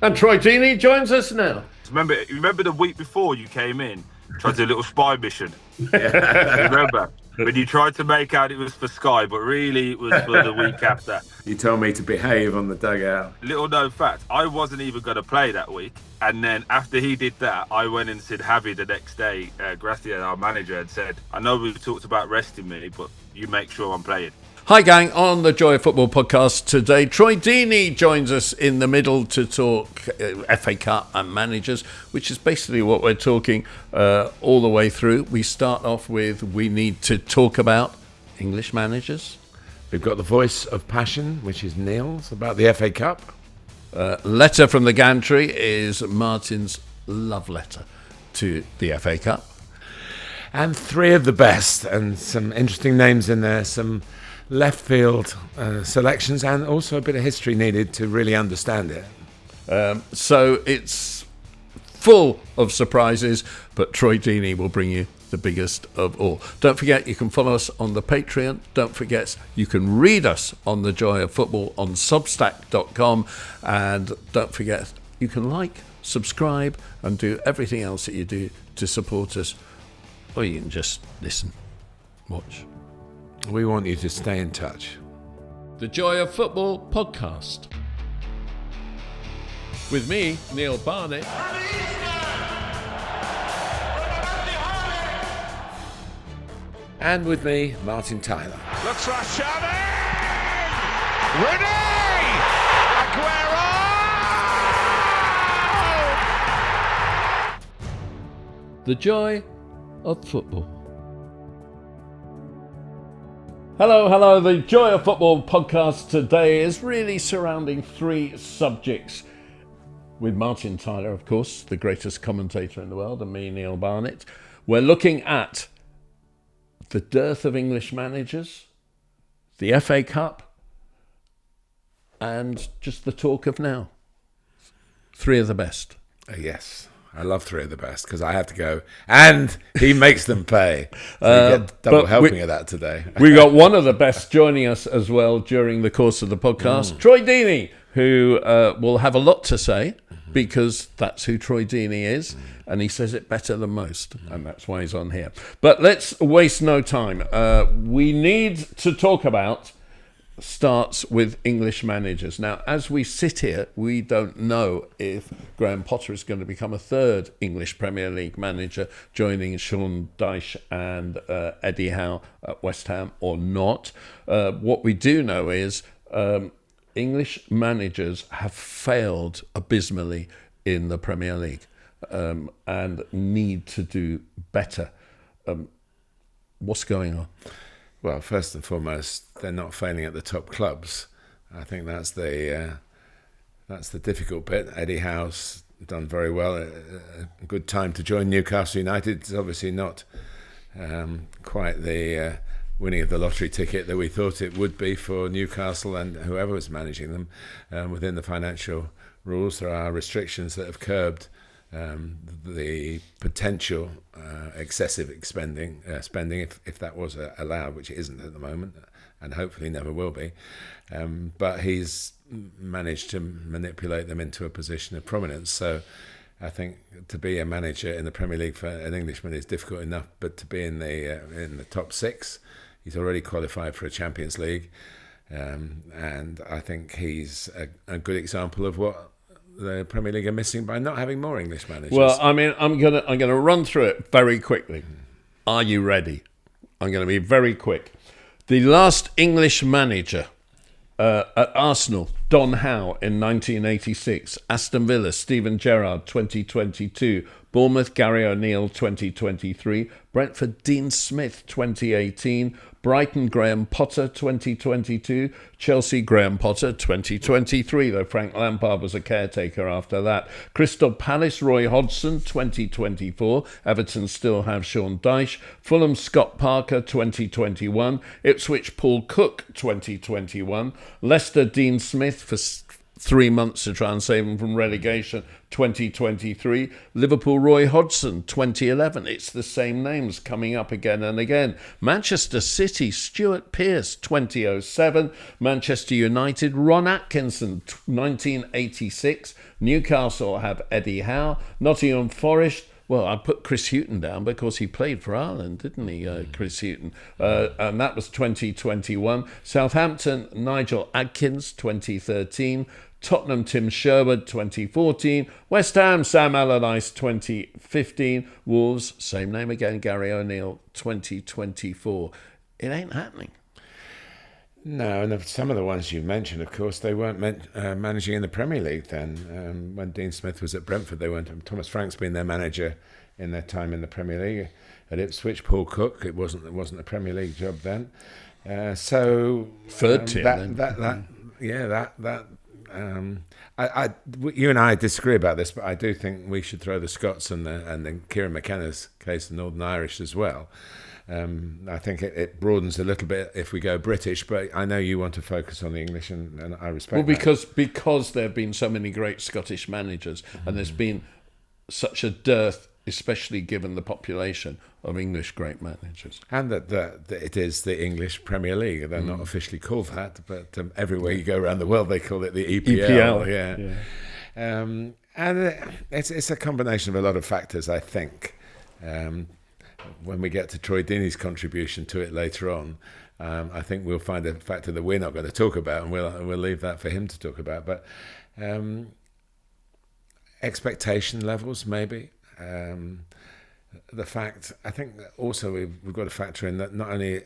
And Troy Deeney joins us now. Remember the week before you came in, tried to do a little spy mission. Remember when you tried to make out it was for Sky, but really it was for the week after. You told me to behave on the dugout. Little known fact, I wasn't even going to play that week, and then after he did that, I went and said Javi the next day, Gracia, our manager, and said, I know we've talked about resting me, but you make sure I'm playing. Hi gang, on the Joy of Football podcast today, Troy Deeney joins us in the middle to talk FA Cup and managers, which is basically what we're talking all the way through. We start off with, we need to talk about English managers. We've got the voice of passion, which is Neil's, about the FA Cup. Letter from the Gantry is Martin's love letter to the FA Cup. And three of the best, and some interesting names in there, some left field selections, and also a bit of history needed to really understand it. So it's full of surprises, but Troy Deeney will bring you the biggest of all. Don't forget, you can follow us on the Patreon. Don't forget, you can read us on The Joy of Football on Substack.com. And don't forget, you can like, subscribe, and do everything else that you do to support us. Or you can just listen, watch. We want you to stay in touch. The Joy of Football podcast. With me, Neil Barnett. And with me, Martin Tyler. Looks like Xavi! Rooney! Aguero! The Joy of Football. Hello. The Joy of Football podcast today is really surrounding three subjects. With Martin Tyler, of course, the greatest commentator in the world, and me, Neil Barnett. We're looking at the dearth of English managers, the FA Cup, and just the talk of now. Three of the best. Yes, I love three of the best because I have to go, and he makes them pay. So you get double helping of that today. We got one of the best joining us as well during the course of the podcast, Troy Deeney, who will have a lot to say because that's who Troy Deeney is, and he says it better than most, and that's why he's on here. But let's waste no time. We need to talk about starts with English managers. Now, as we sit here, we don't know if Graham Potter is going to become a third English Premier League manager, joining Sean Dyche and Eddie Howe at West Ham or not. What we do know is English managers have failed abysmally in the Premier League and need to do better. What's going on? Well, first and foremost, they're not failing at the top clubs. I think that's the difficult bit. Eddie Howe's done very well. A good time to join Newcastle United. It's obviously not quite the winning of the lottery ticket that we thought it would be for Newcastle and whoever was managing them. Within the financial rules, there are restrictions that have curbed the potential excessive spending if that was allowed, which it isn't at the moment, and hopefully never will be. But he's managed to manipulate them into a position of prominence. So I think to be a manager in the Premier League for an Englishman is difficult enough, but to be in the top six, he's already qualified for a Champions League, and I think he's a good example of what the Premier League are missing by not having more English managers. Well, I mean, I'm gonna run through it very quickly. Are you ready? I'm going to be very quick. The last English manager at Arsenal, Don Howe in 1986. Aston Villa, Steven Gerrard, 2022. Bournemouth, Gary O'Neill, 2023. Brentford, Dean Smith, 2018. Brighton, Graham Potter, 2022. Chelsea, Graham Potter, 2023, though Frank Lampard was a caretaker after that. Crystal Palace, Roy Hodgson, 2024. Everton still have Sean Dyche. Fulham, Scott Parker, 2021. Ipswich, Paul Cook, 2021. Leicester, Dean Smith for 3 months to try and save them from relegation, 2023. Liverpool, Roy Hodgson, 2011. It's the same names coming up again and again. Manchester City, Stuart Pearce, 2007. Manchester United, Ron Atkinson, 1986. Newcastle have Eddie Howe. Nottingham Forest, well, I put Chris Hughton down because he played for Ireland, didn't he, Chris Hughton? And that was 2021. Southampton, Nigel Adkins, 2013. Tottenham, Tim Sherwood, 2014. West Ham, Sam Allardyce, 2015. Wolves, same name again, Gary O'Neill, 2024. It ain't happening. No, and some of the ones you mentioned, of course, they weren't managing in the Premier League then. When Dean Smith was at Brentford, they weren't. Thomas Frank's been their manager in their time in the Premier League. At Ipswich, Paul Cook, it wasn't a Premier League job then. Third tier. You and I disagree about this, but I do think we should throw the Scots and then Kieran McKenna's case, the Northern Irish as well. I think it broadens a little bit if we go British, but I know you want to focus on the English, and I respect that. Because there have been so many great Scottish managers, and there's been such a dearth, especially given the population, of English great managers. And that it is the English Premier League. They're not officially called that, but everywhere you go around the world, they call it the EPL. Yeah. And it's a combination of a lot of factors, I think. When we get to Troy Deeney's contribution to it later on, I think we'll find a factor that we're not going to talk about, and we'll leave that for him to talk about. But expectation levels, maybe. The fact, I think also we've got to factor in that not only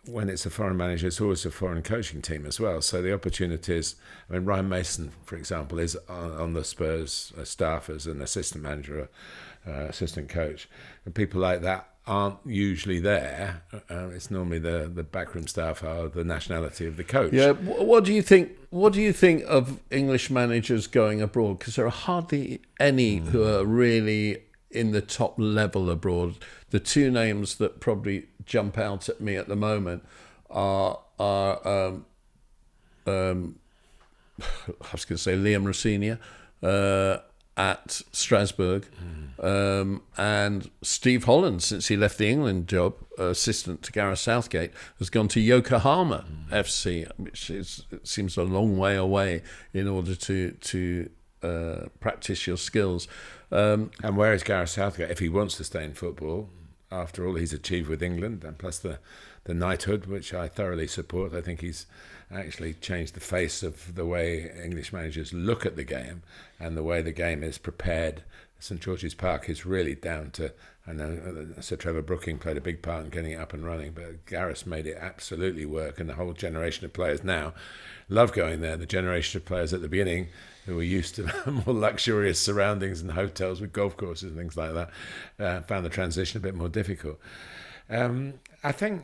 when it's a foreign manager, it's always a foreign coaching team as well. So the opportunities, I mean, Ryan Mason, for example, is on the Spurs staff as an assistant manager, assistant coach. And people like that aren't usually there. It's normally the backroom staff are the nationality of the coach. Yeah. What do you think? What do you think of English managers going abroad? Because there are hardly any who are really in the top level abroad. The two names that probably jump out at me at the moment are I was going to say Liam Rossini at Strasbourg, and Steve Holland, since he left the England job, assistant to Gareth Southgate, has gone to Yokohama FC, which it seems a long way away in order to practice your skills. And where is Gareth Southgate if he wants to stay in football? After all he's achieved with England, and plus the knighthood, which I thoroughly support. I think he's actually changed the face of the way English managers look at the game and the way the game is prepared. St George's Park is really down to, I know Sir Trevor Brooking played a big part in getting it up and running, but Gareth made it absolutely work, and the whole generation of players now love going there. The generation of players at the beginning who were used to more luxurious surroundings and hotels with golf courses and things like that found the transition a bit more difficult. I think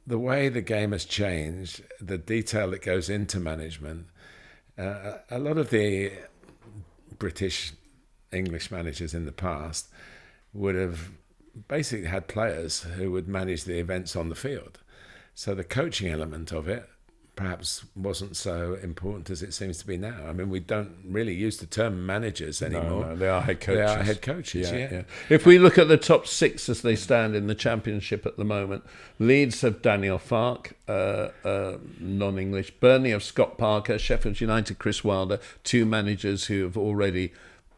the way the game has changed, the detail that goes into management, a lot of the British English managers in the past would have basically had players who would manage the events on the field. So the coaching element of it perhaps wasn't so important as it seems to be now. I mean, we don't really use the term managers anymore. No, they are head coaches. They are head coaches, yeah. If we look at the top six as they stand in the Championship at the moment, Leeds have Daniel Farke, non-English. Burnley have Scott Parker. Sheffield United, Chris Wilder, two managers who have already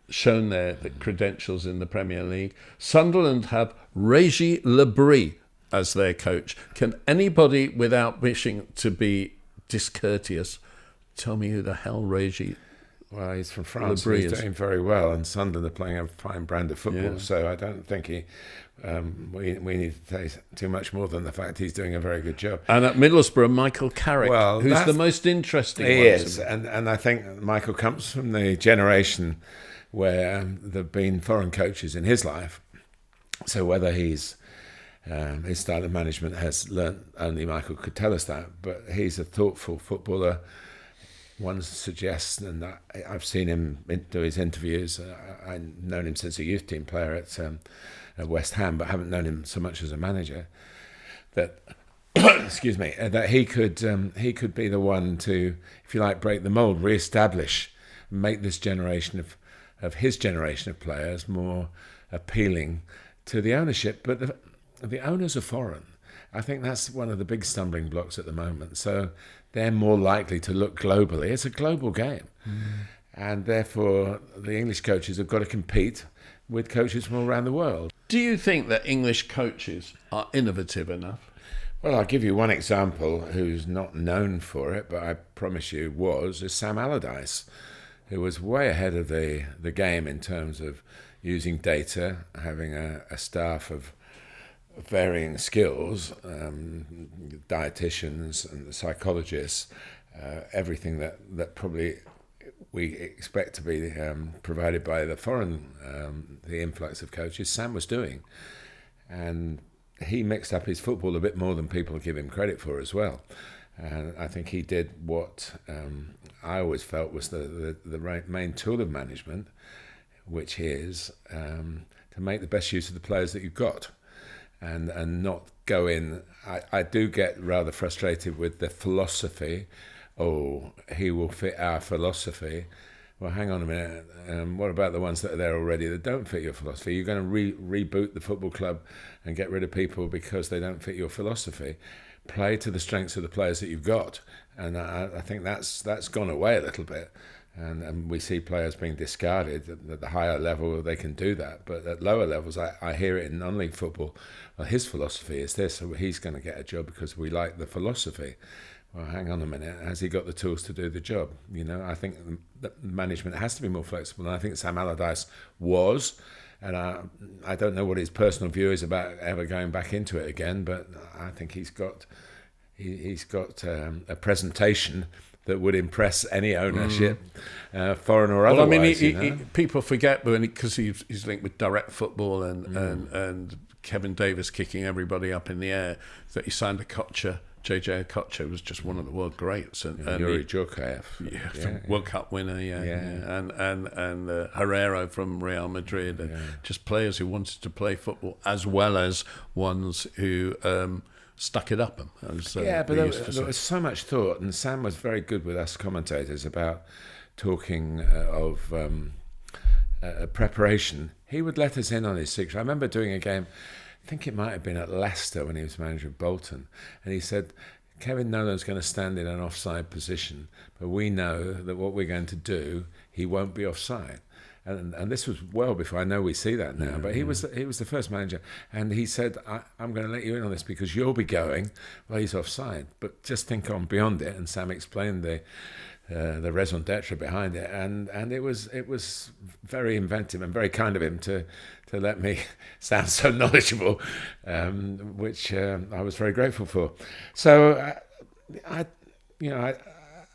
shown their credentials in the Premier League. Sunderland have Régis Le Bris as their coach. Can anybody, without wishing to be discourteous, tell me who the hell Régis? Well, he's from France. He's doing very well, and Sunderland are playing a fine brand of football. So I don't think we need to say too much more than the fact he's doing a very good job. And at Middlesbrough, Michael Carrick, who's the most interesting. He is, and I think Michael comes from the generation where there've been foreign coaches in his life. So whether his style of management has learnt, only Michael could tell us that, but he's a thoughtful footballer. One suggests, and I've seen him do his interviews, I've known him since a youth team player at West Ham, but haven't known him so much as a manager, that excuse me, that he could be the one to, if you like, break the mould, re-establish, make this generation of his generation of players more appealing to the ownership. But the owners are foreign. I think that's one of the big stumbling blocks at the moment. So they're more likely to look globally. It's a global game. and therefore the English coaches have got to compete with coaches from all around the world. Do you think that English coaches are innovative enough? Well, I'll give you one example who's not known for it, but I promise you is Sam Allardyce, who was way ahead of the game in terms of using data, having a staff of varying skills, dietitians and psychologists, everything that probably we expect to be provided by the influx of coaches, Sam was doing. And he mixed up his football a bit more than people give him credit for as well. And I think he did what I always felt was the main tool of management, which is to make the best use of the players that you've got. And not go in. I do get rather frustrated with the philosophy. Oh, he will fit our philosophy. Well, hang on a minute. What about the ones that are there already that don't fit your philosophy? You're going to reboot the football club and get rid of people because they don't fit your philosophy. Play to the strengths of the players that you've got. And I think that's gone away a little bit. And we see players being discarded. At the higher level, they can do that. But at lower levels, I hear it in non-league football. Well, his philosophy is this, so he's going to get a job because we like the philosophy. Well, hang on a minute. Has he got the tools to do the job? I think that management has to be more flexible. And I think Sam Allardyce was. And I don't know what his personal view is about ever going back into it again. But I think he's got a presentation that would impress any ownership, foreign or otherwise. Well, I mean, people forget because he's linked with direct football and Kevin Davis kicking everybody up in the air, that he signed JJ Okocha was just one of the world greats, and Yuri Djurkaev, World Cup winner, and Herrero from Real Madrid, and just players who wanted to play football as well as ones who stuck it up. But there was so much thought, and Sam was very good with us commentators about talking of preparation. He would let us in on his secret. I remember doing a game, I think it might have been at Leicester when he was manager of Bolton, and he said, Kevin Nolan's going to stand in an offside position, but we know that what we're going to do, he won't be offside. And this was well before, I know we see that now, but he was the first manager, and he said, I'm going to let you in on this because you'll be going, well, he's offside, but just think on beyond it. And Sam explained the raison d'etre behind it, and it was very inventive and very kind of him to let me sound so knowledgeable, which I was very grateful for. So I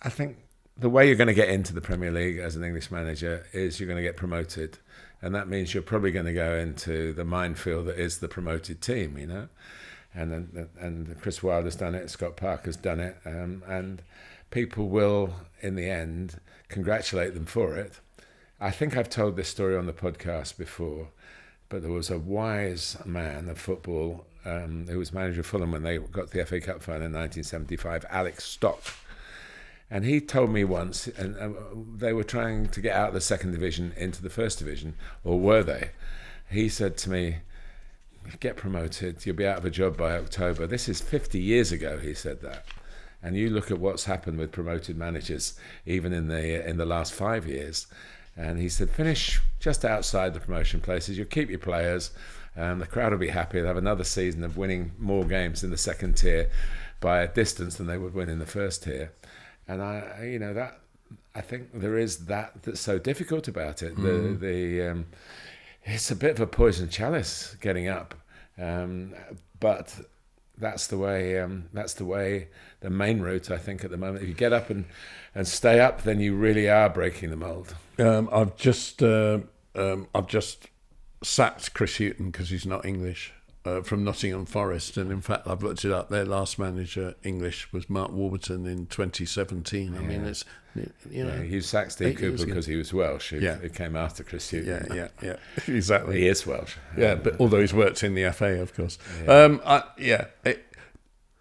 think the way you're going to get into the Premier League as an English manager is you're going to get promoted, and that means you're probably going to go into the minefield that is the promoted team, and Chris Wilder's done it, Scott Parker's done it, and people will, in the end, congratulate them for it. I think I've told this story on the podcast before, but there was a wise man of football who was manager of Fulham when they got the FA Cup final in 1975, Alex Stock. And he told me once, and they were trying to get out of the second division into the first division, or were they? He said to me, get promoted, you'll be out of a job by October. This is 50 years ago, he said that. And you look at what's happened with promoted managers, even in the last 5 years. And he said, finish just outside the promotion places. You'll keep your players. The crowd will be happy. They'll have another season of winning more games in the second tier by a distance than they would win in the first tier. And I think there is that's so difficult about it. It's a bit of a poison chalice getting up, but that's the way. The main route, I think, at the moment. If you get up and stay up, then you really are breaking the mould. I've just sacked Chris Hughton because he's not English. From Nottingham Forest, and in fact I've looked it up, their last manager English was Mark Warburton in 2017. I mean, it's you sacked Steve Cooper because he was Welsh. It came after Chris Hughton. Yeah, exactly. He is Welsh. But although he's worked in the FA, of course.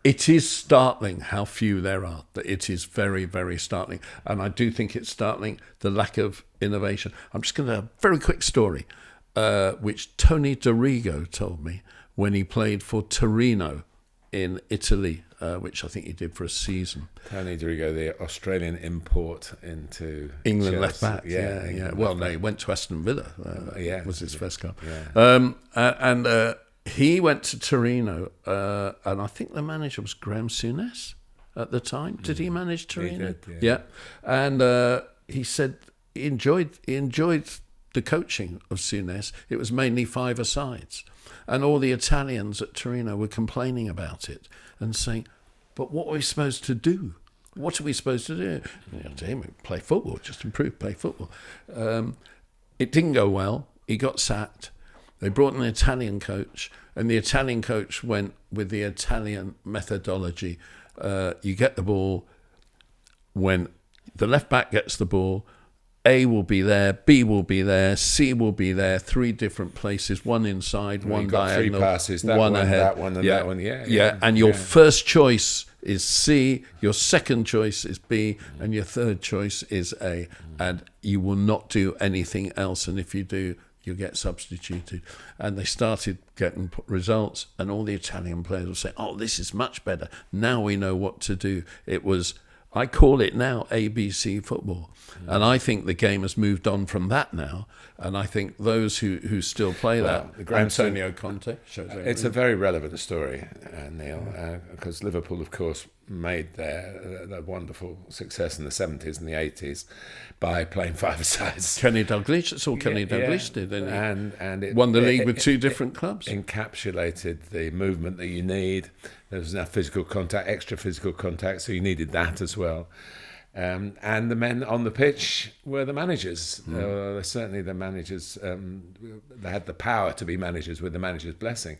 It is startling how few there are. It is very, very startling, and I do think it's startling the lack of innovation. I'm just going to a very quick story, which Tony Dorigo told me when he played for Torino in Italy which I think he did for a season. Tony Dorigo, the Australian import into England Chelsea. left back. England Well, left no, he went to Aston Villa. Was his first club. And he went to Torino, and I think the manager was Graham Souness at the time. Did he manage Torino? He did, yeah. And he said he enjoyed the coaching of Souness. It was mainly five-a-sides. And all the Italians at Torino were complaining about it and saying, but what are we supposed to do? What are we supposed to do? To him, play football, just play football. It didn't go well. He got sacked. They brought in an Italian coach, and the Italian coach went with the Italian methodology. You get the ball when the left back gets the ball. A will be there, B will be there, C will be there, 3 different places, one inside, one diagonal, 3 passes, that one one, ahead. that one, and that one. And your first choice is C, your second choice is B, and your third choice is A. And you will not do anything else. And if you do, you get substituted. And they started getting results, and all the Italian players would say, oh, this is much better. Now we know what to do. It was... I call it now ABC football. And I think the game has moved on from that now. And I think those who still play Antonio Conte shows it's a very relevant story, Neil, because Liverpool, of course, made their wonderful success in the 70s and the 80s by playing five-a-sides. Kenny Dalglish, that's all Kenny Dalglish did, didn't he? And it won the league with 2 different clubs. Encapsulated the movement that you need. There was enough physical contact, extra physical contact, so you needed that as well. And the men on the pitch were the managers. Certainly the managers, they had the power to be managers with the manager's blessing.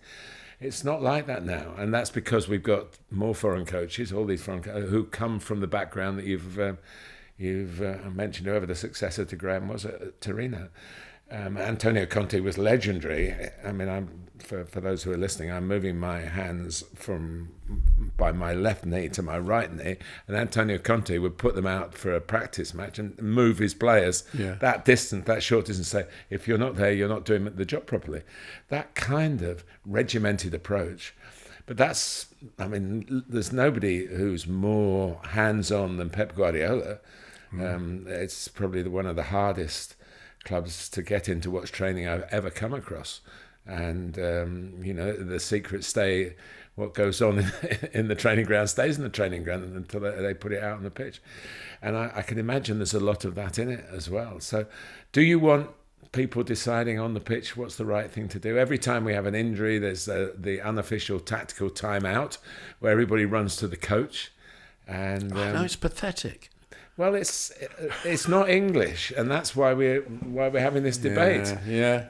It's not like that now, and that's because we've got more foreign coaches, all these foreign who come from the background that you've mentioned, whoever the successor to Graham was at Torino. Antonio Conte was legendary. I mean, for those who are listening, I'm moving my hands by my left knee to my right knee, and Antonio Conte would put them out for a practice match and move his players that distance, that short distance, and say, if you're not there, you're not doing the job properly. That kind of regimented approach. But there's nobody who's more hands-on than Pep Guardiola. It's probably one of the hardest clubs to get into watch training I've ever come across. And, the secrets stay, what goes on in the training ground stays in the training ground until they put it out on the pitch. And I can imagine there's a lot of that in it as well. So do you want people deciding on the pitch what's the right thing to do? Every time we have an injury, there's the unofficial tactical timeout where everybody runs to the coach. And no, it's pathetic. Well, it's not English, and that's why we're having this debate.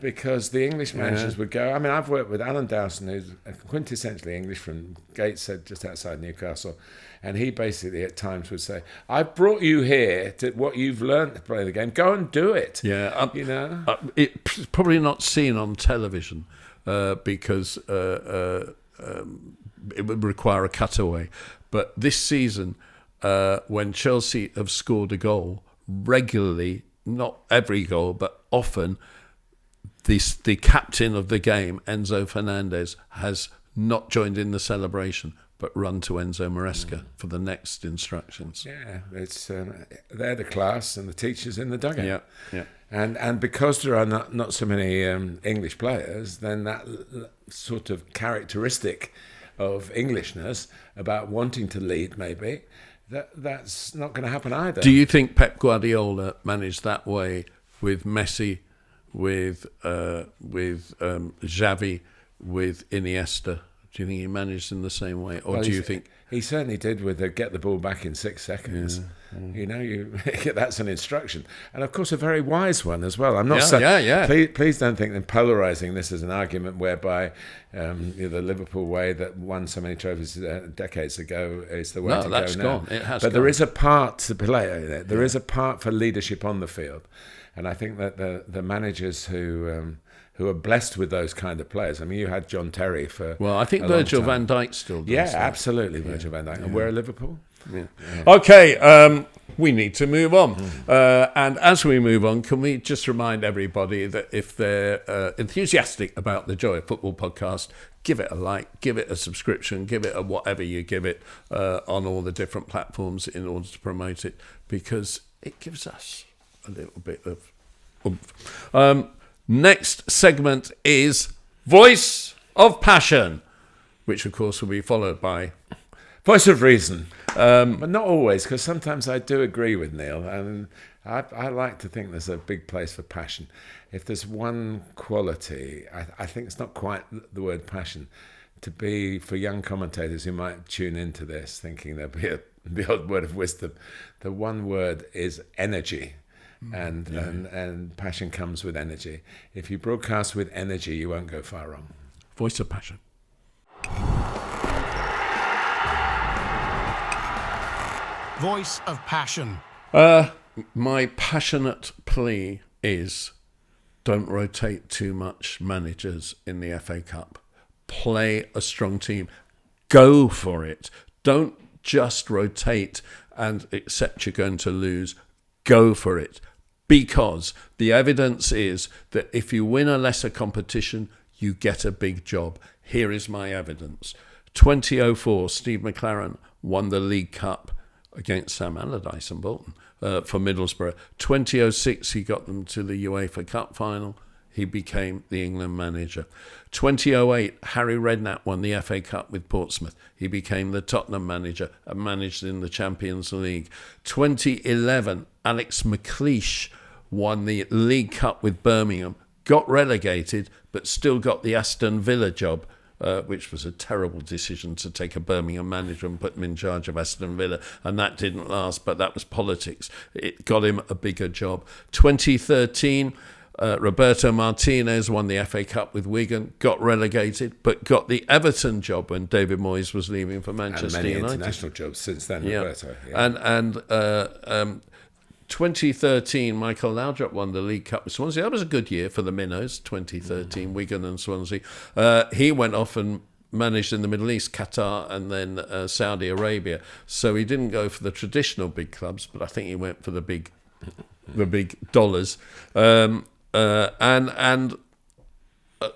Because the English managers would go. I mean, I've worked with Alan Dowson, who's quintessentially English from Gateshead, just outside Newcastle, and he basically at times would say, "I've brought you here to what you've learned to play the game. Go and do it." It's probably not seen on television because it would require a cutaway. But this season, when Chelsea have scored a goal regularly, not every goal, but often, the captain of the game, Enzo Fernandez, has not joined in the celebration, but run to Enzo Maresca for the next instructions. Yeah, it's they're the class and the teachers in the dugout. Yeah. And because there are not so many English players, then that sort of characteristic of Englishness about wanting to lead, maybe, that's not going to happen either. Do you think Pep Guardiola managed that way with Messi, with Xavi, with Iniesta? Do you think he managed in the same way, or do you think he certainly did with the get the ball back in 6 seconds? That's an instruction, and of course a very wise one as well. I'm not saying. Please don't think that polarizing this as an argument whereby the Liverpool way that won so many trophies decades ago is the way to go now. No, that's gone. It has. But there is a part to play in it. There is a part for leadership on the field, and I think that the managers who are blessed with those kind of players. I mean, you had John Terry for. Well, I think Virgil van Dijk still does. Yeah, absolutely, Virgil van Dijk. And where are Liverpool? Okay, we need to move on. And as we move on, can we just remind everybody that if they're enthusiastic about the Joy of Football podcast, give it a like, give it a subscription, give it a whatever you give it on all the different platforms in order to promote it, because it gives us a little bit of oomph. Next segment is Voice of Passion, which of course will be followed by Voice of Reason. But not always, because sometimes I do agree with Neil, and I like to think there's a big place for passion. If there's one quality, I think it's not quite the word passion, to be, for young commentators who might tune into this thinking there'll be the odd word of wisdom, the one word is energy. And passion comes with energy. If you broadcast with energy, you won't go far wrong. Voice of Passion. Voice of Passion. My passionate plea is don't rotate too much managers in the FA Cup. Play a strong team. Go for it. Don't just rotate and accept you're going to lose. Go for it. Because the evidence is that if you win a lesser competition, you get a big job. Here is my evidence. 2004, Steve McLaren won the League Cup against Sam Allardyce and Bolton for Middlesbrough. 2006, he got them to the UEFA Cup final. He became the England manager. 2008, Harry Redknapp won the FA Cup with Portsmouth. He became the Tottenham manager and managed in the Champions League. 2011, Alex McLeish won the League Cup with Birmingham, got relegated, but still got the Aston Villa job, which was a terrible decision to take a Birmingham manager and put him in charge of Aston Villa, and that didn't last, but that was politics. It got him a bigger job. 2013, Roberto Martinez won the FA Cup with Wigan, got relegated, but got the Everton job when David Moyes was leaving for Manchester United. And many international jobs since then, Roberto. Yeah. And 2013, Michael Laudrup won the League Cup with Swansea. That was a good year for the Minnows, 2013, Wigan and Swansea. He went off and managed in the Middle East, Qatar and then Saudi Arabia. So he didn't go for the traditional big clubs, but I think he went for the big dollars.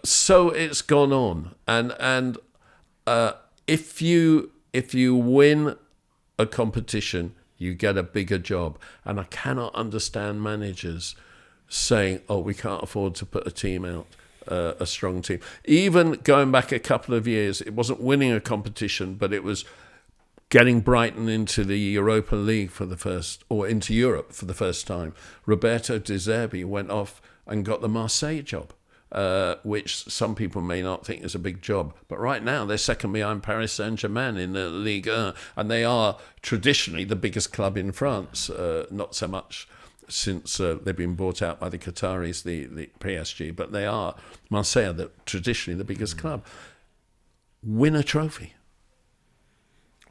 So it's gone on. And if you win a competition, you get a bigger job. And I cannot understand managers saying, oh, we can't afford to put a team out, a strong team. Even going back a couple of years, it wasn't winning a competition, but it was getting Brighton into the Europa League into Europe for the first time. Roberto De Zerbi went off and got the Marseille job, which some people may not think is a big job. But right now, they're second behind Paris Saint-Germain in the Ligue 1, and they are traditionally the biggest club in France, not so much since they've been bought out by the Qataris, the PSG, but they are, Marseille are traditionally the biggest club. Win a trophy.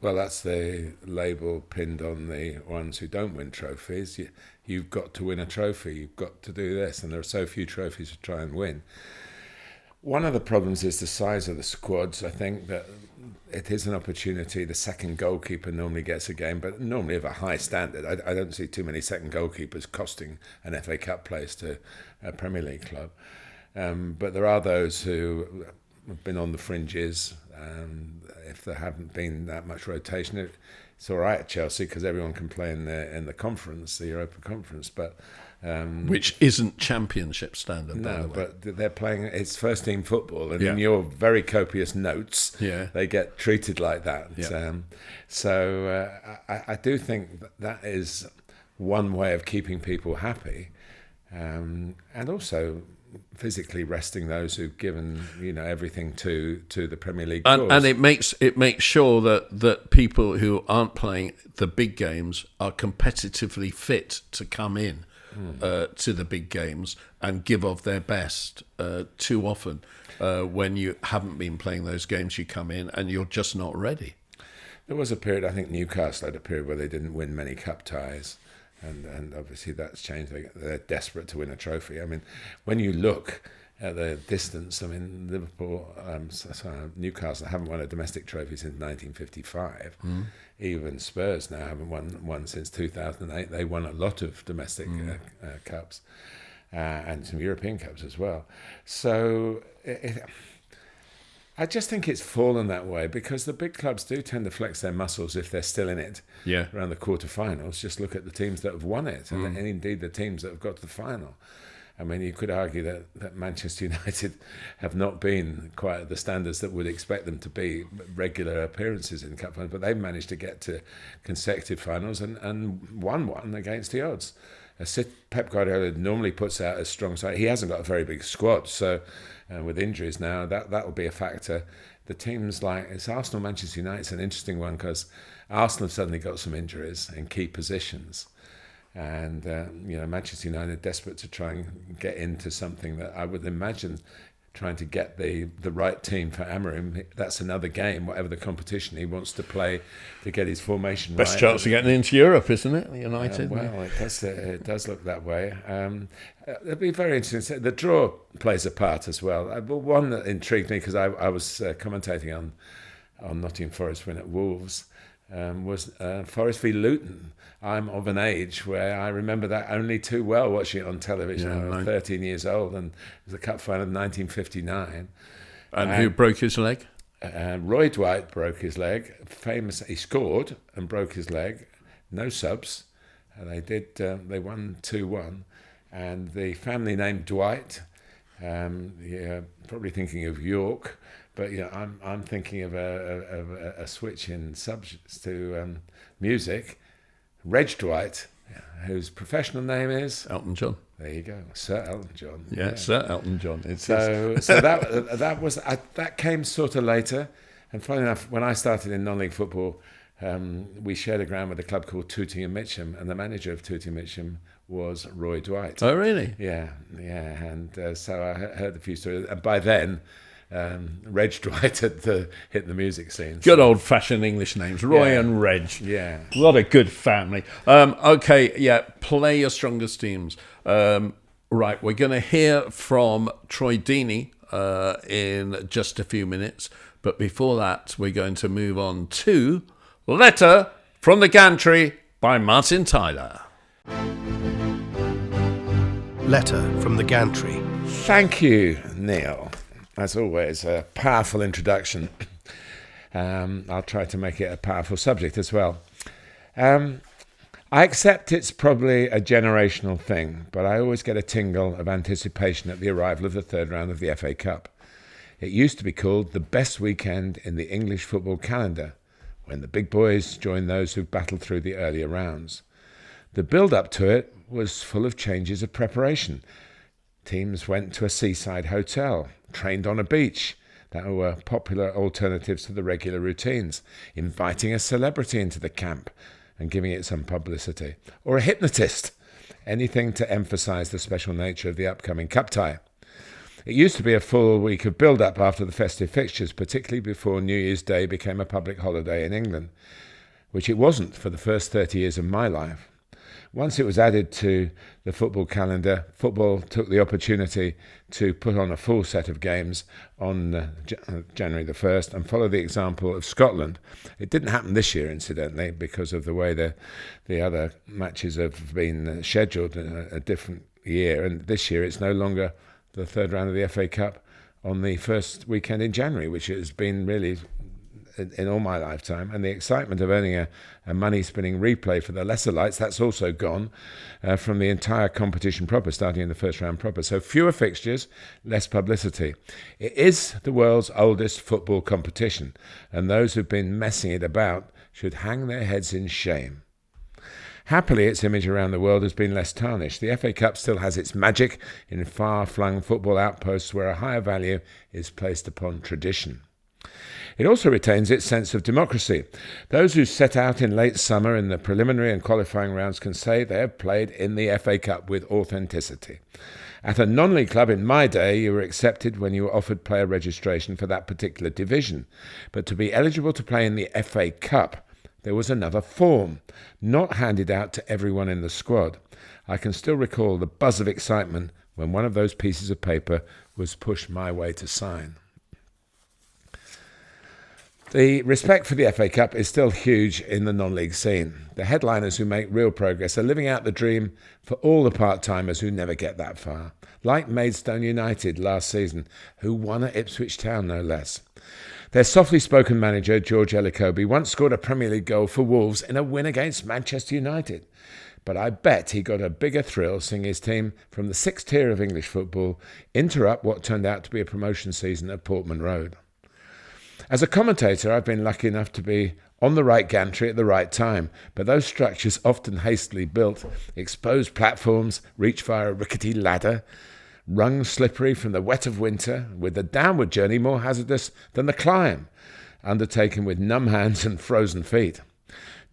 Well, that's the label pinned on the ones who don't win trophies. You've got to win a trophy. You've got to do this. And there are so few trophies to try and win. One of the problems is the size of the squads. I think that it is an opportunity. The second goalkeeper normally gets a game, but normally of a high standard. I don't see too many second goalkeepers costing an FA Cup place to a Premier League club. But there are those who have been on the fringes. If there haven't been that much rotation, it's all right at Chelsea because everyone can play in the conference, the Europa Conference, but which isn't championship standard. No, but they're playing. It's first team football, and in your very copious notes, they get treated like that. Yeah. So I do think that is one way of keeping people happy, and also physically resting those who've given everything to the Premier League cause. And it makes sure that people who aren't playing the big games are competitively fit to come in to the big games and give of their best. Too often when you haven't been playing those games, you come in and you're just not ready. There was a period, I think Newcastle had a period where they didn't win many cup ties. And obviously that's changed. They're desperate to win a trophy. I mean, when you look at the distance. I mean, Liverpool, Newcastle haven't won a domestic trophy since 1955. Even Spurs now haven't won one since 2008. They won a lot of domestic cups and some European cups as well. So I just think it's fallen that way because the big clubs do tend to flex their muscles if they're still in it around the quarterfinals. Just look at the teams that have won it and indeed the teams that have got to the final. I mean, you could argue that Manchester United have not been quite at the standards that would expect them to be, regular appearances in cup finals, but they've managed to get to consecutive finals and won one against the odds. Pep Guardiola normally puts out a strong side. He hasn't got a very big squad, so with injuries now, that will be a factor. The teams like it's Arsenal, Manchester United's an interesting one because Arsenal have suddenly got some injuries in key positions. And Manchester United are desperate to try and get into something that I would imagine trying to get the right team for Amorim. That's another game, whatever the competition he wants to play to get his formation right. Best chance of getting into Europe, isn't it? United. It does look that way. It'll be very interesting. The draw plays a part as well. One that intrigued me because I was commentating on Nottingham Forest win at Wolves was Forest v Luton. I'm of an age where I remember that only too well watching it on television. I was 13 years old, and it was the cup final of 1959. And who broke his leg? Roy Dwight broke his leg. He scored and broke his leg. No subs. They won 2-1. And the family named Dwight, probably thinking of York, but I'm thinking of a switch in subjects to music. Reg Dwight, whose professional name is Elton John. There you go, Sir Elton John. Yeah. Sir Elton John. So that came sort of later. And funny enough, when I started in non-league football, we shared a ground with a club called Tooting and Mitcham, and the manager of Tooting and Mitcham was Roy Dwight. Oh, really? Yeah. And so I heard a few stories. And by then, Reg Dwight had hit the music scene. Good old-fashioned English names, Roy and Reg. Yeah. What a good family. Play your strongest teams. Right, we're going to hear from Troy Deeney in just a few minutes. But before that, we're going to move on to Letter from the Gantry by Martin Tyler. Letter from the Gantry. Thank you, Neil. As always, a powerful introduction. I'll try to make it a powerful subject as well. I accept it's probably a generational thing, but I always get a tingle of anticipation at the arrival of the third round of the FA Cup. It used to be called the best weekend in the English football calendar, when the big boys joined those who battled through the earlier rounds. The build-up to it was full of changes of preparation. Teams went to a seaside hotel, trained on a beach. That were popular alternatives to the regular routines, inviting a celebrity into the camp and giving it some publicity, or a hypnotist, anything to emphasise the special nature of the upcoming cup tie. It used to be a full week of build-up after the festive fixtures, particularly before New Year's Day became a public holiday in England, which it wasn't for the first 30 years of my life. Once it was added to the football calendar, football took the opportunity to put on a full set of games on January the 1st and follow the example of Scotland. It didn't happen this year, incidentally, because of the way the other matches have been scheduled in a different year. And this year it's no longer the third round of the FA Cup on the first weekend in January, which has been really in all my lifetime. And the excitement of earning a money-spinning replay for the lesser lights, that's also gone from the entire competition proper, starting in the first round proper. So fewer fixtures, less publicity. It is the world's oldest football competition, and those who've been messing it about should hang their heads in shame. Happily, its image around the world has been less tarnished. The FA Cup still has its magic in far-flung football outposts where a higher value is placed upon tradition. It also retains its sense of democracy. Those who set out in late summer in the preliminary and qualifying rounds can say they have played in the FA Cup with authenticity. At a non-league club in my day, you were accepted when you were offered player registration for that particular division. But to be eligible to play in the FA Cup, there was another form, not handed out to everyone in the squad. I can still recall the buzz of excitement when one of those pieces of paper was pushed my way to sign. The respect for the FA Cup is still huge in the non-league scene. The headliners who make real progress are living out the dream for all the part-timers who never get that far, like Maidstone United last season, who won at Ipswich Town no less. Their softly spoken manager, George Elokobi, once scored a Premier League goal for Wolves in a win against Manchester United. But I bet he got a bigger thrill seeing his team from the sixth tier of English football interrupt what turned out to be a promotion season at Portman Road. As a commentator, I've been lucky enough to be on the right gantry at the right time, but those structures, often hastily built, exposed platforms reach via a rickety ladder, rungs slippery from the wet of winter, with the downward journey more hazardous than the climb, undertaken with numb hands and frozen feet.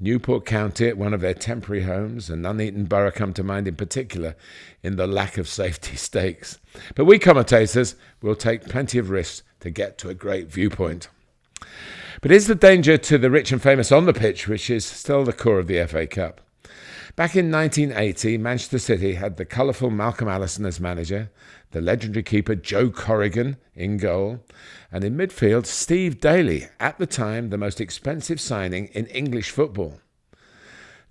Newport County at one of their temporary homes, and Nuneaton Borough come to mind in particular in the lack of safety stakes. But we commentators will take plenty of risks to get to a great viewpoint. But is the danger to the rich and famous on the pitch, which is still the core of the FA Cup? Back in 1980, Manchester City had the colourful Malcolm Allison as manager, the legendary keeper Joe Corrigan in goal, and in midfield, Steve Daly, at the time the most expensive signing in English football.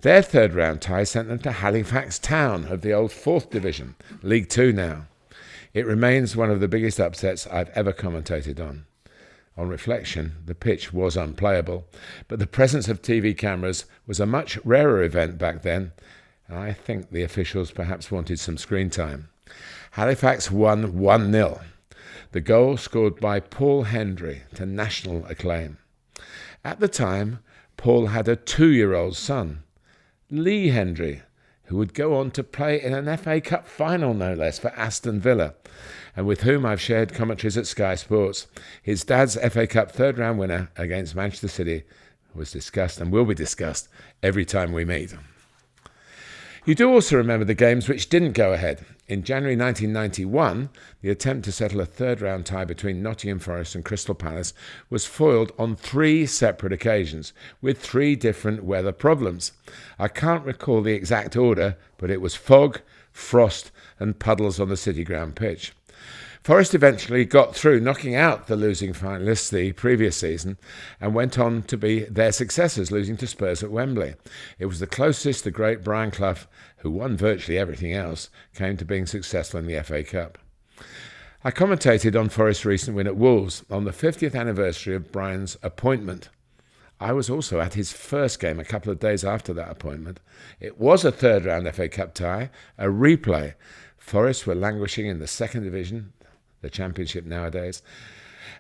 Their third-round tie sent them to Halifax Town of the old 4th Division, League Two now. It remains one of the biggest upsets I've ever commentated on. On reflection, the pitch was unplayable, but the presence of TV cameras was a much rarer event back then, and I think the officials perhaps wanted some screen time. Halifax won 1-0. The goal scored by Paul Hendry to national acclaim. At the time, Paul had a 2-year-old son, Lee Hendry, who would go on to play in an FA Cup final, no less, for Aston Villa, and with whom I've shared commentaries at Sky Sports. His dad's FA Cup third-round winner against Manchester City was discussed and will be discussed every time we meet. You do also remember the games which didn't go ahead. In January 1991, the attempt to settle a third-round tie between Nottingham Forest and Crystal Palace was foiled on 3 separate occasions, with 3 different weather problems. I can't recall the exact order, but it was fog, frost and puddles on the City Ground pitch. Forest eventually got through, knocking out the losing finalists the previous season, and went on to be their successors, losing to Spurs at Wembley. It was the closest the great Brian Clough, who won virtually everything else, came to being successful in the FA Cup. I commentated on Forest's recent win at Wolves on the 50th anniversary of Brian's appointment. I was also at his first game a couple of days after that appointment. It was a third-round FA Cup tie, a replay. Forest were languishing in the second division, the Championship nowadays.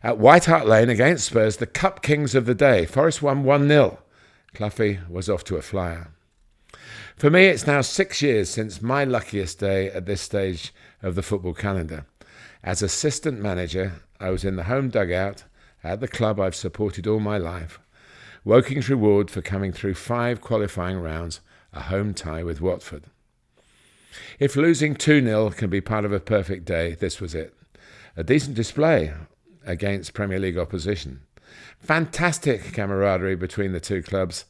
At White Hart Lane against Spurs, the Cup Kings of the day. Forest won 1-0. Cloughie was off to a flyer. For me, it's now 6 years since my luckiest day at this stage of the football calendar. As assistant manager, I was in the home dugout at the club I've supported all my life. Woking's reward for coming through 5 qualifying rounds, a home tie with Watford. If losing 2-0 can be part of a perfect day, this was it. A decent display against Premier League opposition. Fantastic camaraderie between the two clubs,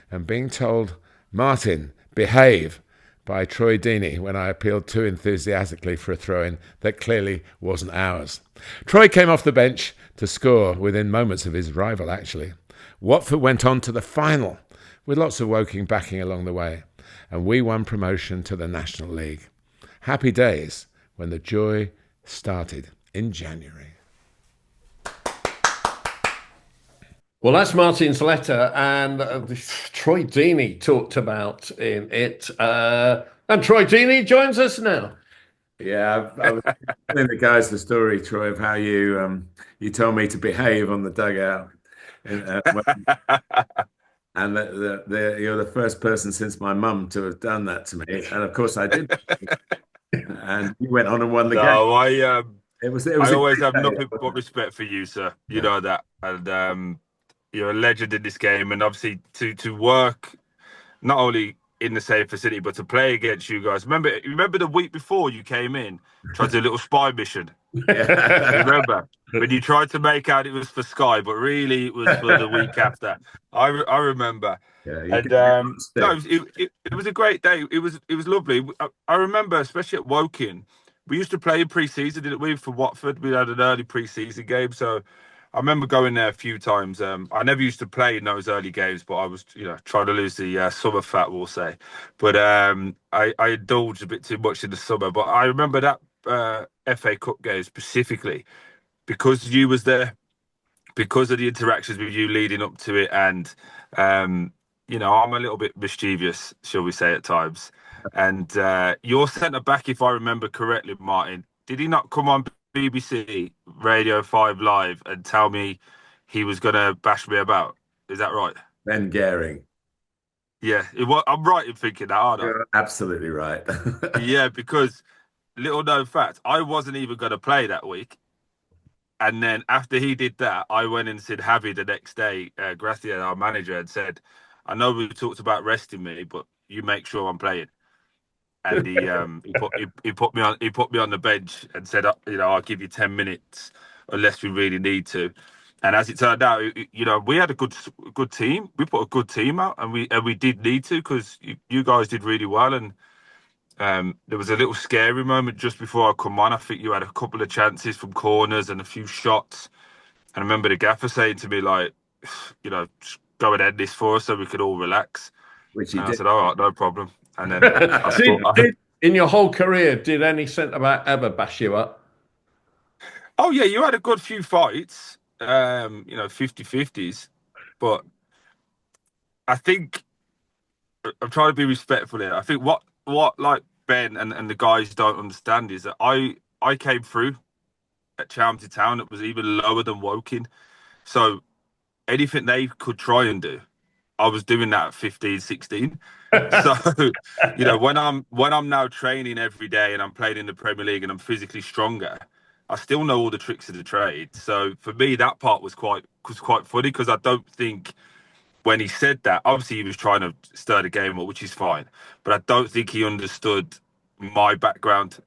and being told, Martin, behave, by Troy Deeney when I appealed too enthusiastically for a throw-in that clearly wasn't ours. Troy came off the bench to score within moments of his rival, actually. Watford went on to the final, with lots of Woking backing along the way, and we won promotion to the National League. Happy days when the joy started in January. Well, that's Martin's letter, and Troy Deeney talked about in it. And Troy Deeney joins us now. Yeah, I was telling the guys the story, Troy, of how you told me to behave on the dugout. And you're the first person since my mum to have done that to me. And of course I did. And you went on and won the game. No, I always have nothing but respect for you, sir. You know that. And you're a legend in this game. And obviously to work not only in the same facility, but to play against you guys. Remember the week before you came in, tried to do a little spy mission. Yeah. Remember when you tried to make out it was for Sky, but really it was for the week after. I remember. Yeah, and no, it was a great day. It was lovely. I remember, especially at Woking, we used to play in pre-season, didn't we? For Watford, we had an early pre-season game, so I remember going there a few times. I never used to play in those early games, but I was, trying to lose the summer fat, we'll say. But I indulged a bit too much in the summer. But I remember that FA Cup game specifically because you was there, because of the interactions with you leading up to it, and I'm a little bit mischievous, shall we say, at times. And your centre back, if I remember correctly, Martin, did he not come on BBC Radio 5 Live and tell me he was going to bash me about? Is that right? Ben Gehring. Yeah, I'm right in thinking that, aren't I? You're absolutely right. Yeah, because little known fact, I wasn't even going to play that week. And then after he did that, I went and said Javi the next day, Gracia, our manager, and said, I know we talked about resting me, but you make sure I'm playing. And he put me on the bench and said, I'll give you 10 minutes unless we really need to. And as it turned out, we had a good team. We put a good team out, and we did need to, because you guys did really well. And there was a little scary moment just before I come on. I think you had a couple of chances from corners and a few shots. And I remember the gaffer saying to me, like, just go and end this for us so we could all relax. Which he and did. I said, all right, no problem. And then in your whole career, did any centre back ever bash you up? Oh, yeah, you had a good few fights, 50-50s. But I think I'm trying to be respectful here. I think what like Ben and the guys don't understand is that I came through at Charlton Town that was even lower than Woking. So anything they could try and do, I was doing that at 15, 16. So, when I'm now training every day and I'm playing in the Premier League and I'm physically stronger, I still know all the tricks of the trade. So for me, that part was quite funny, because I don't think when he said that, obviously he was trying to stir the game up, which is fine, but I don't think he understood my background.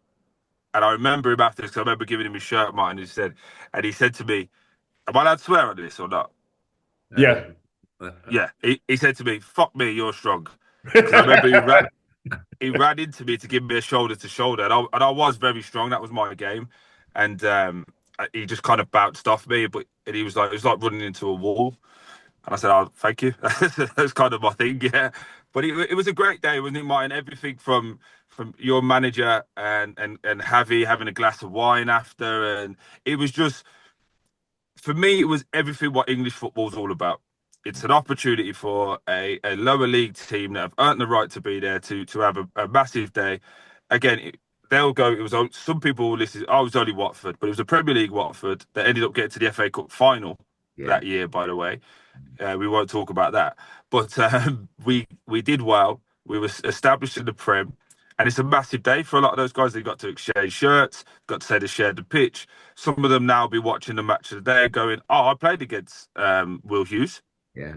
And I remember him after this, 'cause I remember giving him his shirt, Martin, and he said to me, am I allowed to swear on this or not? Yeah. Yeah, he said to me, fuck me, you're strong. Because I remember he ran into me to give me a shoulder to shoulder, and I was very strong. That was my game. And he just kind of bounced off me, and it was like running into a wall. And I said, oh, thank you. That's kind of my thing, yeah. But it was a great day, wasn't it, Martin? Everything from your manager and Javi having a glass of wine after. And it was just, for me, it was everything what English football's all about. It's an opportunity for a lower league team that have earned the right to be there to have a massive day. Again, they'll go, it was some people will listen, it was only Watford, but it was a Premier League Watford that ended up getting to the FA Cup final that year, by the way. We won't talk about that. But we did well. We were established in the Prem. And it's a massive day for a lot of those guys. They got to exchange shirts, got to say they shared the pitch. Some of them now be watching the match of the day going, oh, I played against Will Hughes. Yeah.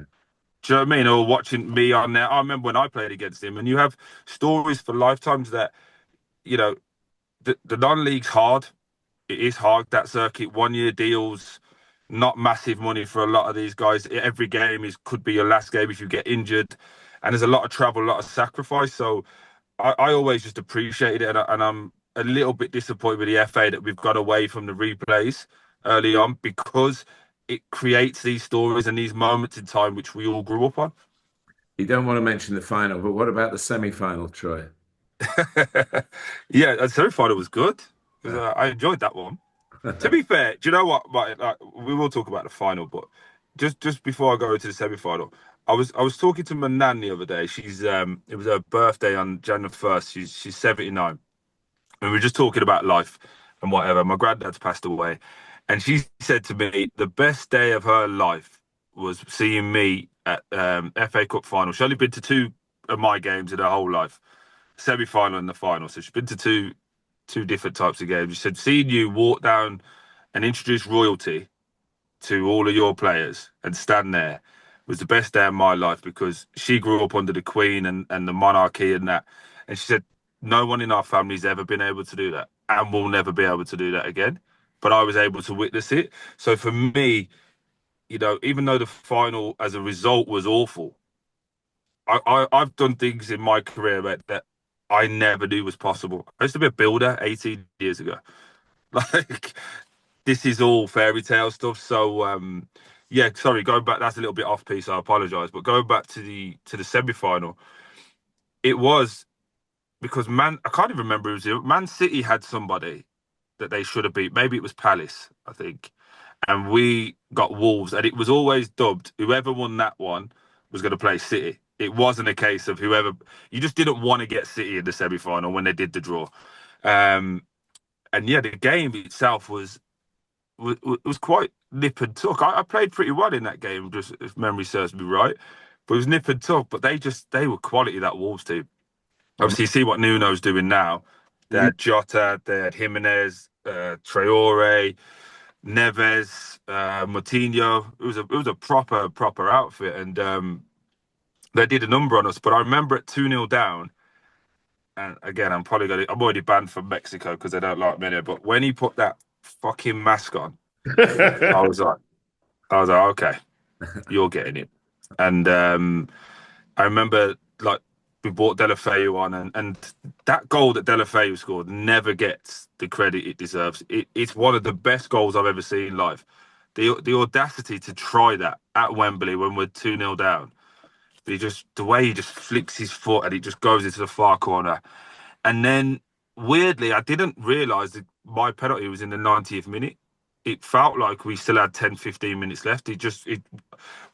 Do you know what I mean? Or watching me on there. I remember when I played against him. And you have stories for lifetimes that, the non-league's hard. It is hard, that circuit. 1-year deals, not massive money for a lot of these guys. Every game could be your last game if you get injured. And there's a lot of travel, a lot of sacrifice. So I always just appreciated it. And I'm a little bit disappointed with the FA that we've got away from the replays early on, because it creates these stories and these moments in time which we all grew up on. You don't want to mention the final, but what about the semi-final, Troy? Yeah, the semi-final was good. I enjoyed that one. To be fair, do you know what? Like, we will talk about the final, but just before I go into the semi-final, I was talking to my nan the other day. She's it was her birthday on January 1st. She's 79, and we were just talking about life and whatever. My granddad's passed away, and she said to me the best day of her life was seeing me at FA Cup final. She's only been to 2 of my games in her whole life, semi-final and the final. So she's been to two different types of games. She said seeing you walk down and introduce royalty to all of your players and stand there was the best day of my life, because she grew up under the Queen and the monarchy and that. And she said, no one in our family's ever been able to do that and will never be able to do that again. But I was able to witness it. So for me, even though the final as a result was awful, I've done things in my career that I never knew was possible. I used to be a builder 18 years ago. Like, this is all fairy tale stuff. So, yeah, sorry, going back, that's a little bit off piece. I apologize, but going back to the semi final, it was because I can't even remember who it was. Man City had somebody that they should have beat. Maybe it was Palace, I think, and we got Wolves, and it was always dubbed whoever won that one was going to play City. It wasn't a case of whoever. You just didn't want to get City in the semi final when they did the draw. Um, and yeah, the game itself was quite nip and tuck. I played pretty well in that game, just if memory serves me right. But it was nip and tuck. But they were quality, that Wolves team. Obviously, you see what Nuno's doing now. They had Jota, they had Jimenez, Traore, Neves, Moutinho. It was a proper outfit, and they did a number on us. But I remember at 2-0 down, and again, I'm already banned from Mexico because they don't like me there. But when he put that fucking mask on, I was like, okay, you're getting it. And I remember like we brought Deulofeu on, and that goal that Deulofeu scored never gets the credit it deserves. It's one of the best goals I've ever seen live. The audacity to try that at Wembley when we're 2-0 down. The way he just flicks his foot and it just goes into the far corner. And then weirdly, I didn't realise that my penalty was in the 90th minute. It felt like we still had 10, 15 minutes left.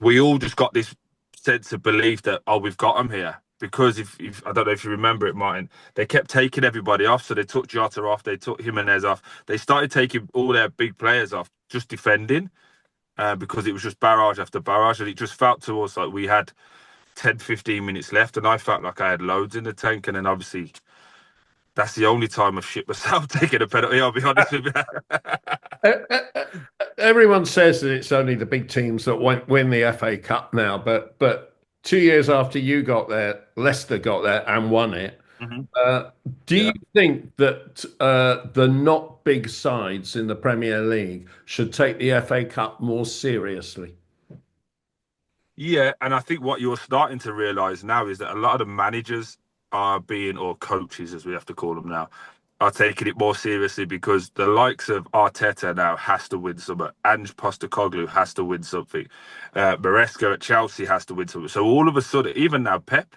We all just got this sense of belief that, oh, we've got them here. Because if I don't know if you remember it, Martin, they kept taking everybody off. So they took Jota off, they took Jimenez off. They started taking all their big players off, just defending, because it was just barrage after barrage. And it just felt to us like we had 10, 15 minutes left. And I felt like I had loads in the tank. And then obviously that's the only time I've shit myself taking a penalty, I'll be honest with you. Everyone says that it's only the big teams that win the FA Cup now, but 2 years after you got there, Leicester got there and won it. Do you think that the not big sides in the Premier League should take the FA Cup more seriously? Yeah, and I think what you're starting to realise now is that a lot of the managers or coaches, as we have to call them now, are taking it more seriously because the likes of Arteta now has to win something. Ange Postecoglou has to win something. Maresca at Chelsea has to win something. So all of a sudden, even now Pep,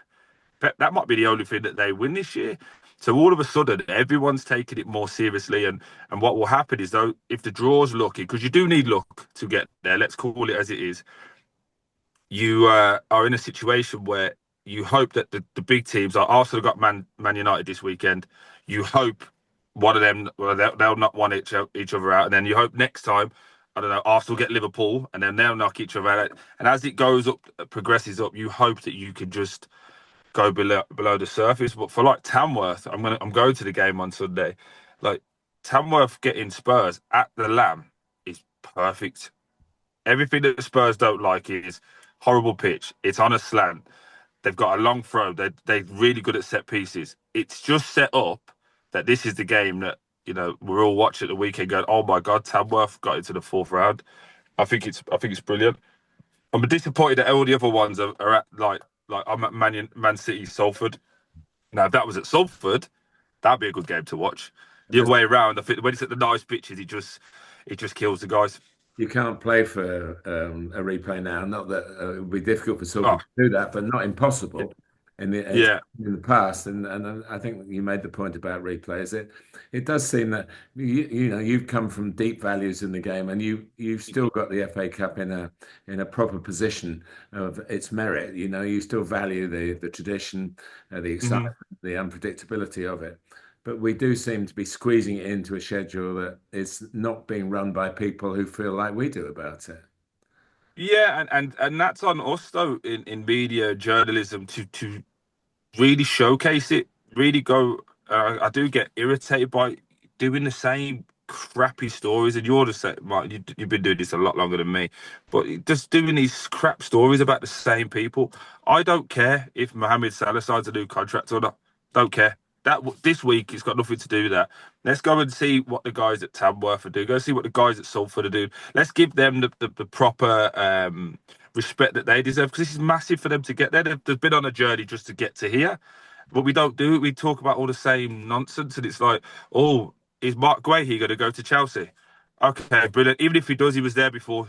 that might be the only thing that they win this year. So all of a sudden, everyone's taking it more seriously. And what will happen is, though, if the draw's lucky, because you do need luck to get there, let's call it as it is, you are in a situation where you hope that the big teams, like Arsenal got Man United this weekend, you hope one of them, they'll not want each other out. And then you hope next time, I don't know, Arsenal get Liverpool and then they'll knock each other out. And as it goes up, progresses up, you hope that you can just go below the surface. But for like Tamworth, I'm going to the game on Sunday. Like Tamworth getting Spurs at the Lamb is perfect. Everything that the Spurs don't like is horrible pitch. It's on a slant. They've got a long throw. They're really good at set pieces. It's just set up that this is the game that, you know, we're all watching at the weekend going, oh my God, Tamworth got into the fourth round. I think it's brilliant. I'm disappointed that all the other ones are at like I'm at Man City, Salford. Now, if that was at Salford, that'd be a good game to watch. The other way around, I think when it's at the nice pitches, it just kills the guys. You can't play for a replay now. Not that it would be difficult for someone to do that, but not impossible in the past. And I think you made the point about replays. It does seem that you've come from deep values in the game, and you've still got the FA Cup in a proper position of its merit. You know, you still value the tradition, the excitement, the unpredictability of it. But we do seem to be squeezing it into a schedule that is not being run by people who feel like we do about it. Yeah, and that's on us though in media journalism to really showcase it. Really go. I do get irritated by doing the same crappy stories, and you're the same. Mark, you've been doing this a lot longer than me, but just doing these crap stories about the same people. I don't care if Mohamed Salah signs a new contract or not. Don't care. That this week it's got nothing to do with that. Let's go and see what the guys at Tamworth are doing. Go see what the guys at Salford are doing. Let's give them the proper respect that they deserve, because this is massive for them to get there. They've been on a journey just to get to here, but we don't do it. We talk about all the same nonsense, and it's like, oh, is Mark Guehi going to go to Chelsea? Okay, brilliant. Even if he does, he was there before.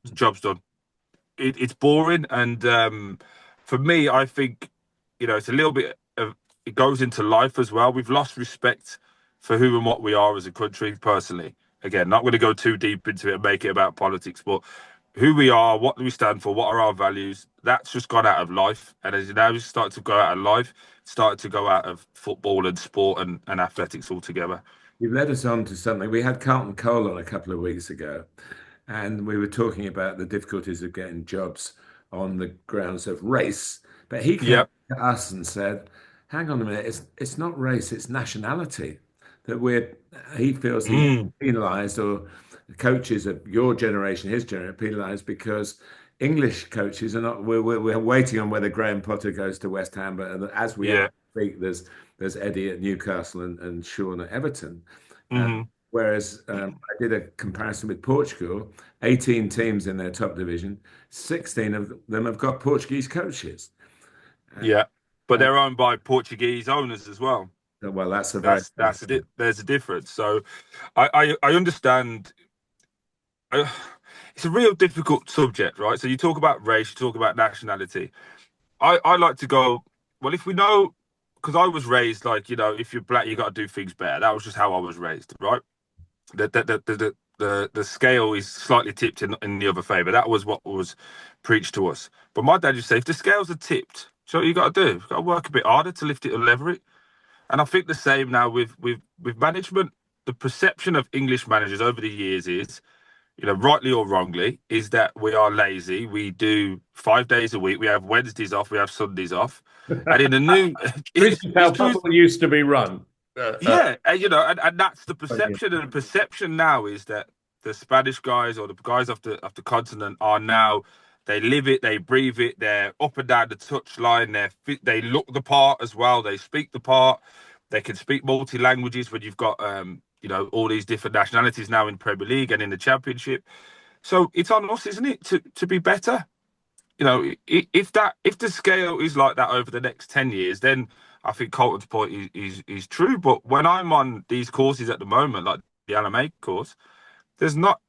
The job's done. It's boring, and for me, I think it's a little bit of it goes into life as well. We've lost respect for who and what we are as a country. Personally, again, not going to go too deep into it and make it about politics, but who we are, what do we stand for, what are our values? That's just gone out of life, and as you know, it's started to go out of life, started to go out of football and sport and athletics altogether. You've led us on to something. We had Carlton Cole on a couple of weeks ago, and we were talking about the difficulties of getting jobs on the grounds of race. But he came to us and said, hang on a minute, it's not race, it's nationality that he feels he's penalised, or the coaches of your generation, his generation, penalised because English coaches are not. We're waiting on whether Graham Potter goes to West Ham, but as we speak, there's Eddie at Newcastle and Sean at Everton. Whereas I did a comparison with Portugal, 18 teams in their top division, 16 of them have got Portuguese coaches. But they're owned by Portuguese owners as well. Well, there's a difference. So I understand. It's a real difficult subject, right? So you talk about race, you talk about nationality. I like to go, well, if we know, because I was raised like, if you're black, you got to do things better. That was just how I was raised, right? The scale is slightly tipped in the other favour. That was what was preached to us. But my dad used to say, if the scales are tipped, so what you got to do? You've got to work a bit harder to lift it and lever it. And I think the same now with management. The perception of English managers over the years is, rightly or wrongly, is that we are lazy. We do 5 days a week. We have Wednesdays off. We have Sundays off. And in the new, this is how football used to be run. And that's the perception. And the perception now is that the Spanish guys or the guys off the continent are now, they live it, they breathe it. They're up and down the touchline. They look the part as well. They speak the part. They can speak multi languages when you've got all these different nationalities now in Premier League and in the Championship. So it's on us, isn't it, to be better? If the scale is like that over the next 10 years, then I think Colton's point is true. But when I'm on these courses at the moment, like the LMA course, there's not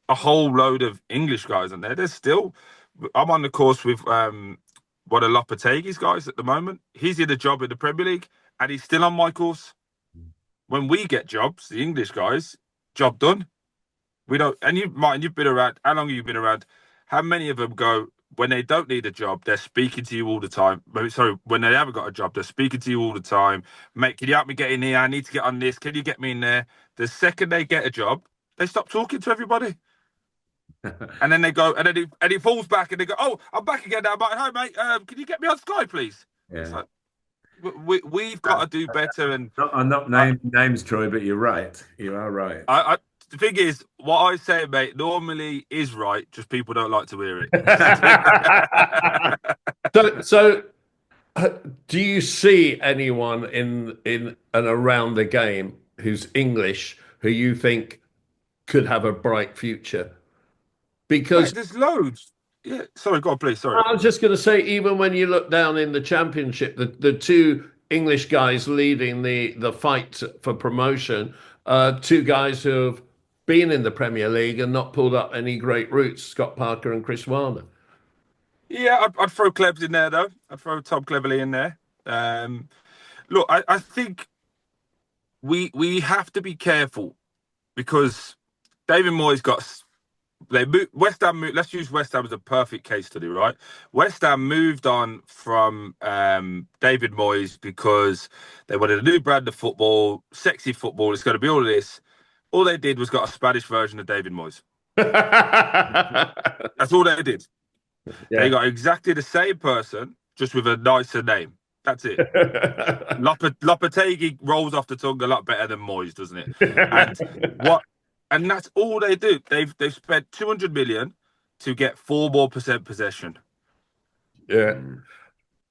a whole load of English guys on there. I'm on the course with one of Lopetegui's guys at the moment. He's in a job in the Premier League, and he's still on my course. When we get jobs, the English guys, job done. We don't. And Martin, you've been around. How long have you been around? How many of them go, when they don't need a job, they're speaking to you all the time? Sorry, when they haven't got a job, they're speaking to you all the time. Mate, can you help me get in here? I need to get on this. Can you get me in there? The second they get a job, they stop talking to everybody. And then they go, and then it falls back, and they go, "Oh, I'm back again now, Martin. Hi, mate. Can you get me on Sky, please?" Yeah. It's like, we've got to do better. And I'm not naming names, Troy, but you're right. You are right. The thing is, what I say, mate, normally is right. Just people don't like to hear it. So, do you see anyone in and around the game who's English who you think could have a bright future? Because mate, there's loads. Yeah, sorry, go on, please. Sorry. I was just going to say, even when you look down in the Championship, the two English guys leading the fight for promotion, two guys who have been in the Premier League and not pulled up any great routes, Scott Parker and Chris Wilder. Yeah, I'd throw Klebs in there, though. I'd throw Tom Cleverley in there. Look, I think we have to be careful, because David Moyes got... West Ham. Let's use West Ham as a perfect case study, right? West Ham moved on from David Moyes because they wanted a new brand of football, sexy football. It's going to be all of this. All they did was got a Spanish version of David Moyes. That's all they did. Yeah. They got exactly the same person, just with a nicer name. That's it. Lopetegui rolls off the tongue a lot better than Moyes, doesn't it? And that's all they do. They've spent 200 million to get 4% more possession. Yeah.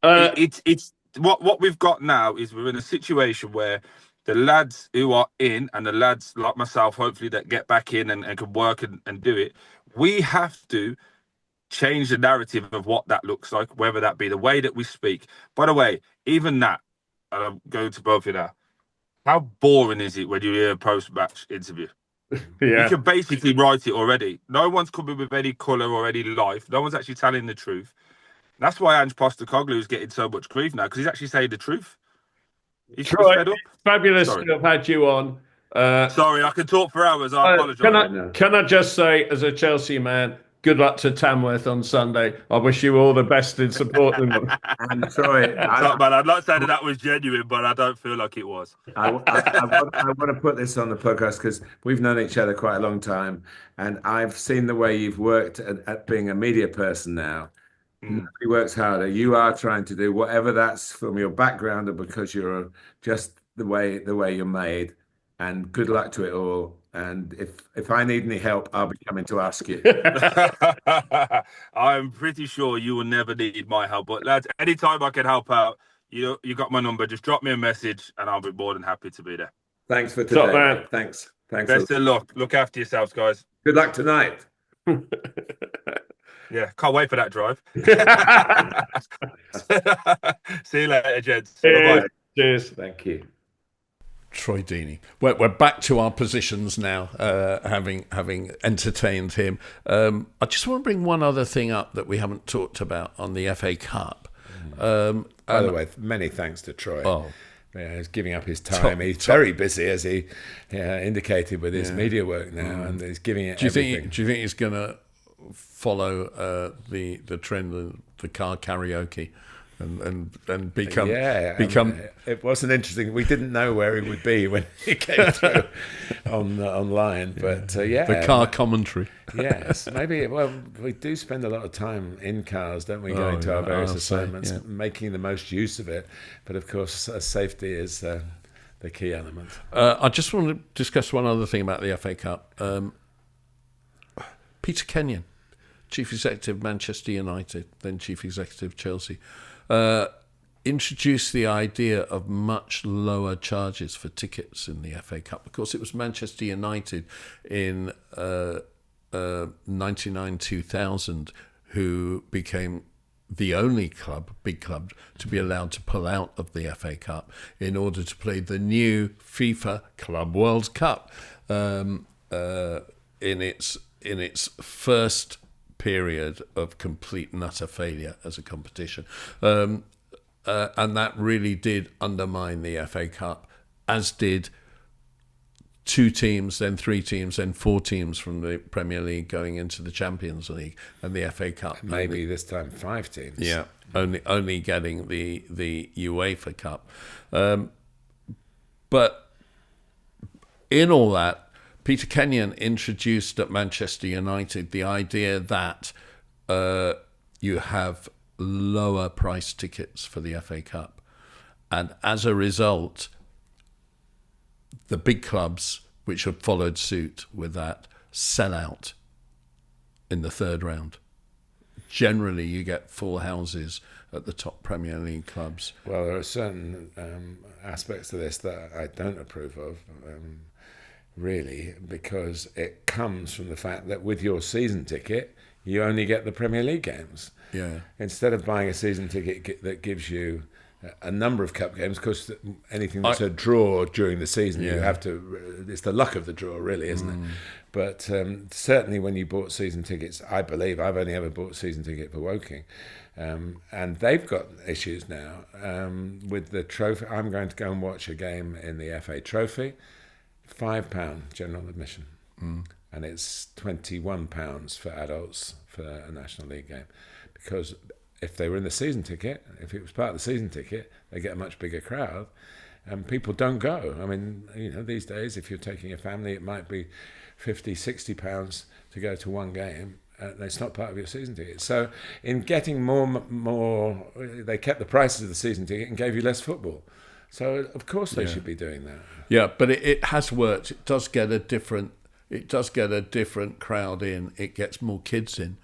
It's what we've got now is we're in a situation where the lads who are in, and the lads like myself, hopefully, that get back in and can work and do it, we have to change the narrative of what that looks like, whether that be the way that we speak. By the way, even that, and I'm going to both of you now. How boring is it when you hear a post-match interview? You can basically write it already. No one's coming with any colour or any life. No one's actually telling the truth. That's why Ange Postecoglou is getting so much grief now, because he's actually saying the truth. He's fed up. Fabulous Sorry. to have had you on. Sorry, I can talk for hours. I apologise. Can I just say, as a Chelsea man, good luck to Tamworth on Sunday. I wish you all the best in supporting them. And Troy, I'd like to say that was genuine, but I don't feel like it was. I want to put this on the podcast because we've known each other quite a long time, and I've seen the way you've worked at being a media person now. Nobody works harder. You are trying to do whatever that's from your background or because you're just the way you're made. And good luck to it all. And if I need any help, I'll be coming to ask you. I'm pretty sure you will never need my help. But lads, anytime I can help out, you got my number. Just drop me a message, and I'll be more than happy to be there. Thanks for today. Man. Thanks. Best of luck. Look after yourselves, guys. Good luck tonight. Yeah, can't wait for that drive. See you later, gents. Bye-bye. Cheers. Thank you. Troy Deeney. We're back to our positions now, having entertained him. I just want to bring one other thing up that we haven't talked about on the FA Cup. By the way, many thanks to Troy. Oh. Yeah, he's giving up his time. He's very busy, as he indicated with his media work now, and he's giving it everything. Do you think he's going to follow the trend of the car karaoke and become? It wasn't interesting. We didn't know where he would be when he came through online, but the car commentary. Yes, maybe. Well, we do spend a lot of time in cars, don't we? Going to our various assignments, making the most use of it. But of course, safety is the key element. I just want to discuss one other thing about the FA Cup. Peter Kenyon, Chief Executive Manchester United, then Chief Executive Chelsea, introduced the idea of much lower charges for tickets in the FA Cup. Of course, it was Manchester United in 99-2000 who became the only big club, to be allowed to pull out of the FA Cup in order to play the new FIFA Club World Cup in its first period of complete and utter failure as a competition. And that really did undermine the FA Cup, as did 2 teams, then 3 teams, then 4 teams from the Premier League going into the Champions League and the FA Cup. Maybe this time 5 teams. Yeah, only getting the UEFA Cup. But in all that, Peter Kenyon introduced at Manchester United the idea that you have lower price tickets for the FA Cup. And as a result, the big clubs, which have followed suit with that, sell out in the third round. Generally, you get full houses at the top Premier League clubs. Well, there are certain aspects to this that I don't approve of. Really, because it comes from the fact that with your season ticket, you only get the Premier League games. Yeah. Instead of buying a season ticket that gives you a number of cup games, because anything that's a draw during the season, you have to. It's the luck of the draw, really, isn't it? But certainly, when you bought season tickets, I believe I've only ever bought a season ticket for Woking, and they've got issues now with the trophy. I'm going to go and watch a game in the FA Trophy. £5 general admission, and it's £21 for adults for a National League game. Because if they were in the season ticket, if it was part of the season ticket, they get a much bigger crowd, and people don't go. I mean, these days, if you're taking a family, it might be £50, £60 to go to one game. It's not part of your season ticket. So, in getting more, they kept the prices of the season ticket and gave you less football. So of course they should be doing that. Yeah, but it has worked. It does get a different crowd in. It gets more kids in.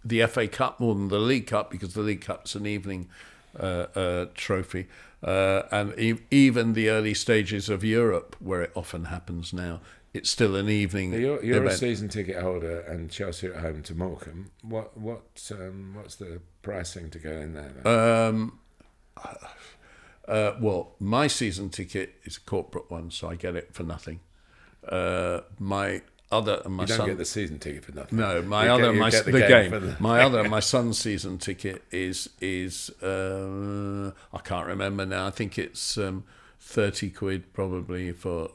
The FA Cup more than the League Cup, because the League Cup's an evening trophy, and even the early stages of Europe, where it often happens now, it's still an evening. You're event. a season ticket holder, and Chelsea are at home to Morecambe. What's the pricing to go in there? Well, my season ticket is a corporate one, so I get it for nothing. My other and my You don't son get the season ticket for nothing. No, my You other get- you my get the the game game. for My son's season ticket is I can't remember now. I think it's 30 quid probably for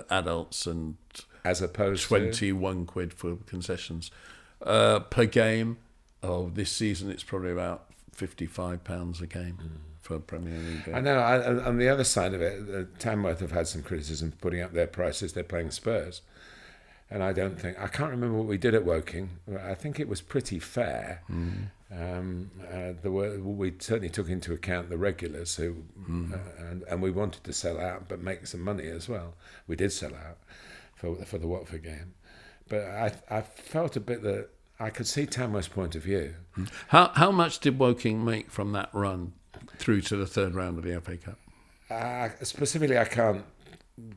adults and as opposed 21 quid for concessions per game. Oh, this season it's probably about £55 a game for a Premier League game. I know. On the other side of it, Tamworth have had some criticism for putting up their prices. They're playing Spurs, and I can't remember what we did at Woking. I think it was pretty fair. We certainly took into account the regulars who, and we wanted to sell out but make some money as well. We did sell out for the Watford game, but I felt a bit that I could see Tamworth's point of view. How much did Woking make from that run through to the third round of the FA Cup? Specifically, I can't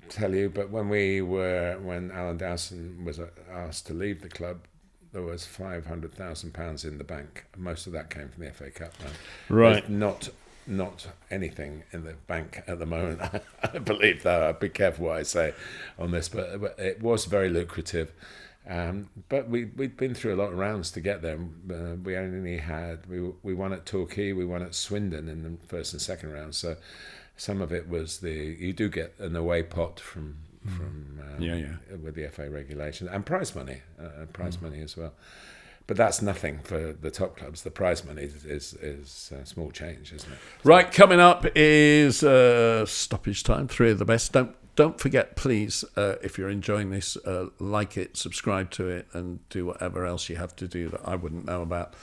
tell you, but when Alan Dowson was asked to leave the club, there was £500,000 in the bank. Most of that came from the FA Cup. Right. There's not anything in the bank at the moment. I believe, though. I'll be careful what I say on this, but it was very lucrative. But we'd been through a lot of rounds to get there. We won at Torquay, we won at Swindon in the first and second round. So some of it was you do get an away pot from with the FA regulation and prize money, money as well. But that's nothing for the top clubs. The prize money is small change, isn't it? Right, coming up is stoppage time. 3 of the best. Don't forget, please, if you're enjoying this, like it, subscribe to it, and do whatever else you have to do that I wouldn't know about,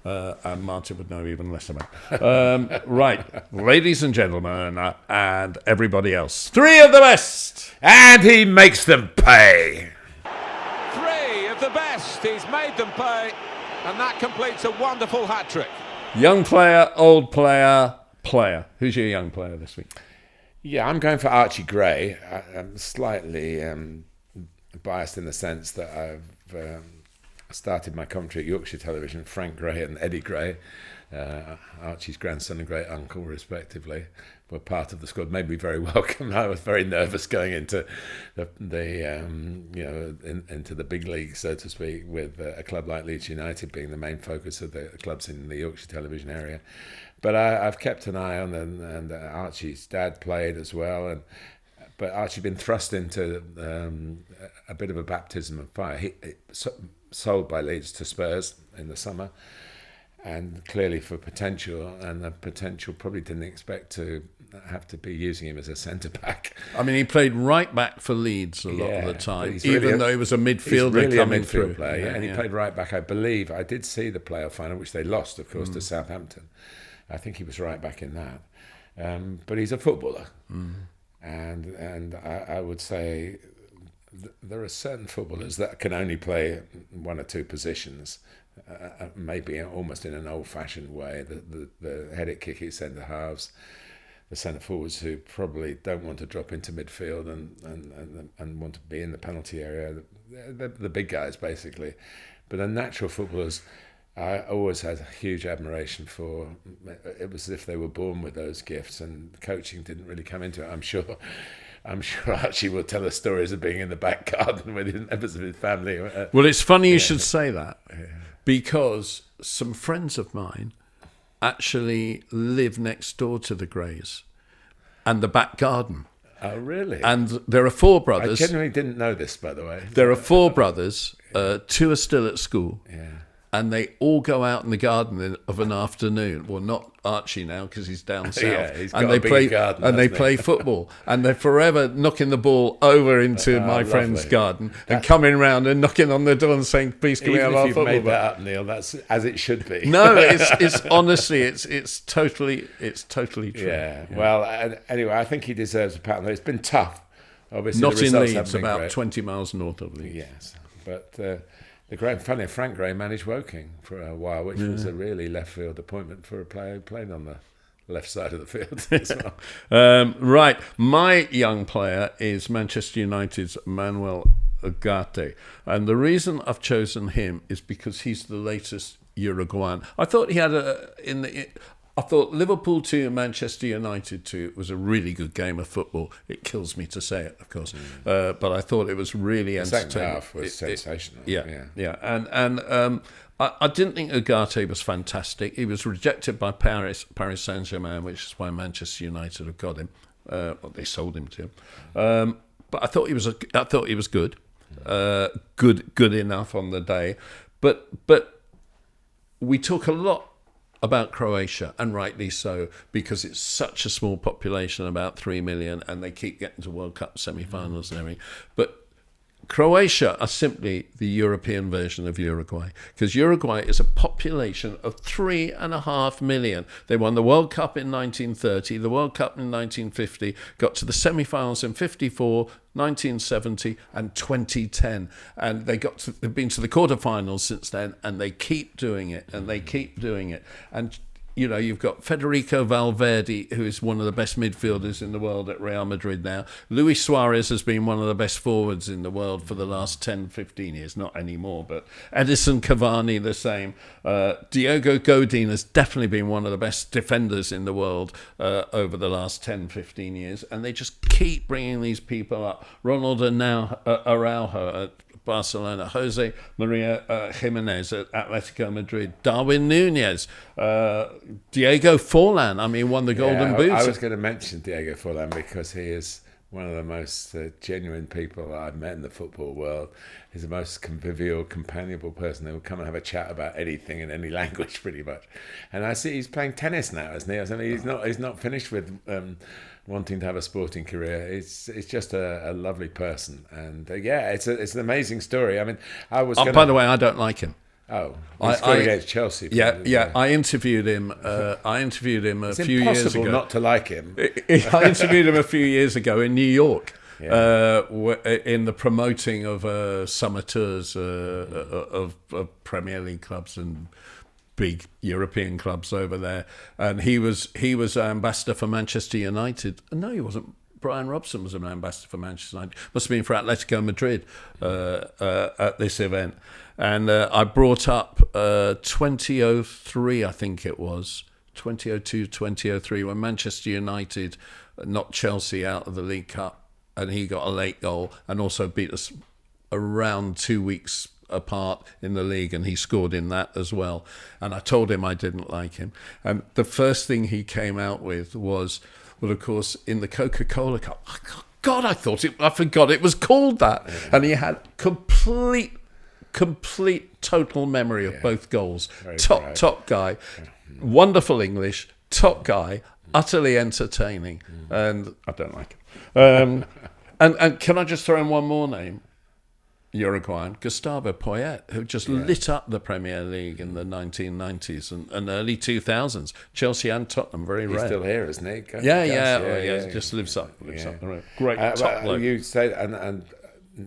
and Martin would know even less about. Right, ladies and gentlemen, and everybody else, 3 of the best! And he makes them pay. 3 of the best. He's made them pay, and that completes a wonderful hat-trick. Young player, old player, player. Who's your young player this week? Yeah, I'm going for Archie Gray. I'm slightly biased in the sense that I've started my commentary at Yorkshire Television. Frank Gray and Eddie Gray, Archie's grandson and great uncle, respectively, were part of the squad. Made me very welcome. I was very nervous going into into the big league, so to speak, with a club like Leeds United being the main focus of the clubs in the Yorkshire Television area. But I've kept an eye on them, and Archie's dad played as well. But Archie's been thrust into a bit of a baptism of fire. He sold by Leeds to Spurs in the summer, and clearly for potential, and the potential probably didn't expect to have to be using him as a centre-back. I mean, he played right back for Leeds a lot of the time, he's even really though he was a midfielder he's really coming a midfield through. player, and he played right back. I believe I did see the playoff final, which they lost, of course, to Southampton. I think he was right back in that. But he's a footballer, and I would say there are certain footballers that can only play 1 or 2 positions, maybe almost in an old-fashioned way. The headed kick at centre halves, the centre forwards who probably don't want to drop into midfield and want to be in the penalty area. The big guys, basically. But the natural footballers, I always had a huge admiration for. It was as if they were born with those gifts, and coaching didn't really come into it. I'm sure Archie will tell us stories of being in the back garden with members of his family. Well, it's funny you should say that, because some friends of mine actually live next door to the Greys and the back garden. Oh, really? And there are 4 brothers. I genuinely didn't know this, by the way. There are 4 brothers. 2 are still at school. Yeah. And they all go out in the garden of an afternoon. Well, not Archie now because he's down south. Yeah, he's got and a they big play garden, and they hasn't he? play football. And they're forever knocking the ball over into my friend's lovely. garden and coming round and knocking on the door and saying, "Please, can we have Even our if you've football made back?" that up, Neil, that's as it should be. No, it's honestly, it's totally true. Yeah. Well, anyway, I think he deserves a pat on the head. It's been tough. Obviously, Not the in results Leeds, haven't been about great. 20 miles north of Leeds. Yes, but funny, Frank Gray managed Woking for a while, which was a really left field appointment for a player who played on the left side of the field as well. Right, my young player is Manchester United's Manuel Ugarte, and the reason I've chosen him is because he's the latest Uruguayan. I thought he had I thought Liverpool 2 and Manchester United 2 was a really good game of football. It kills me to say it, of course, but I thought it was really entertaining. The second half was sensational. Yeah. And I didn't think Ugarte was fantastic. He was rejected by Paris Saint-Germain, which is why Manchester United have got him. They sold him to him. But I thought he was good, good enough on the day. But we talk a lot about Croatia, and rightly so, because it's such a small population, about 3 million, and they keep getting to World Cup semi-finals and everything. But Croatia are simply the European version of Uruguay, because Uruguay is a population of 3.5 million. They won the World Cup in 1930, the World Cup in 1950, got to the semi-finals in 54, 1970 and 2010, and they've been to the quarterfinals since then, and they keep doing it, and you know, you've got Federico Valverde, who is one of the best midfielders in the world at Real Madrid now. Luis Suarez has been one of the best forwards in the world for the last 10, 15 years. Not anymore, but Edison Cavani the same. Diego Godin has definitely been one of the best defenders in the world over the last 10, 15 years. And they just keep bringing these people up. Ronald Araujo at Barcelona, Jose Maria Jimenez at Atletico Madrid, Darwin Núñez, Diego Forlan, won the Golden Boot. I was going to mention Diego Forlan because he is one of the most genuine people I've met in the football world. He's the most convivial, companionable person who will come and have a chat about anything in any language, pretty much. And I see he's playing tennis now, isn't he? He's not finished with wanting to have a sporting career. It's just a lovely person, and it's an amazing story. I was. By the way, I don't like him. Oh, he scored against Chelsea. I interviewed him. A few years ago. It's impossible not to like him. I interviewed him a few years ago in New York. In the promoting of summer tours of Premier League clubs and big European clubs over there, and he was ambassador for Manchester United. No, he wasn't. Brian Robson was an ambassador for Manchester United. Must have been for Atletico Madrid at this event. And I brought up 2003, I think it was, 2002, 2003, when Manchester United knocked Chelsea out of the League Cup, and he got a late goal and also beat us around 2 weeks apart in the league, and he scored in that as well. And I told him I didn't like him. And the first thing he came out with was, well, of course, in the Coca-Cola Cup. God, I forgot it was called that. Yeah. And he had complete total memory of both goals. Top guy, wonderful English, top guy, utterly entertaining. And I don't like him. And can I just throw in one more name? Uruguayan, Gustavo Poyet, who just lit up the Premier League in the 1990s and early 2000s. Chelsea and Tottenham, very rare. He's still here, isn't he? Just lives up the road. Great top bloke. You say, and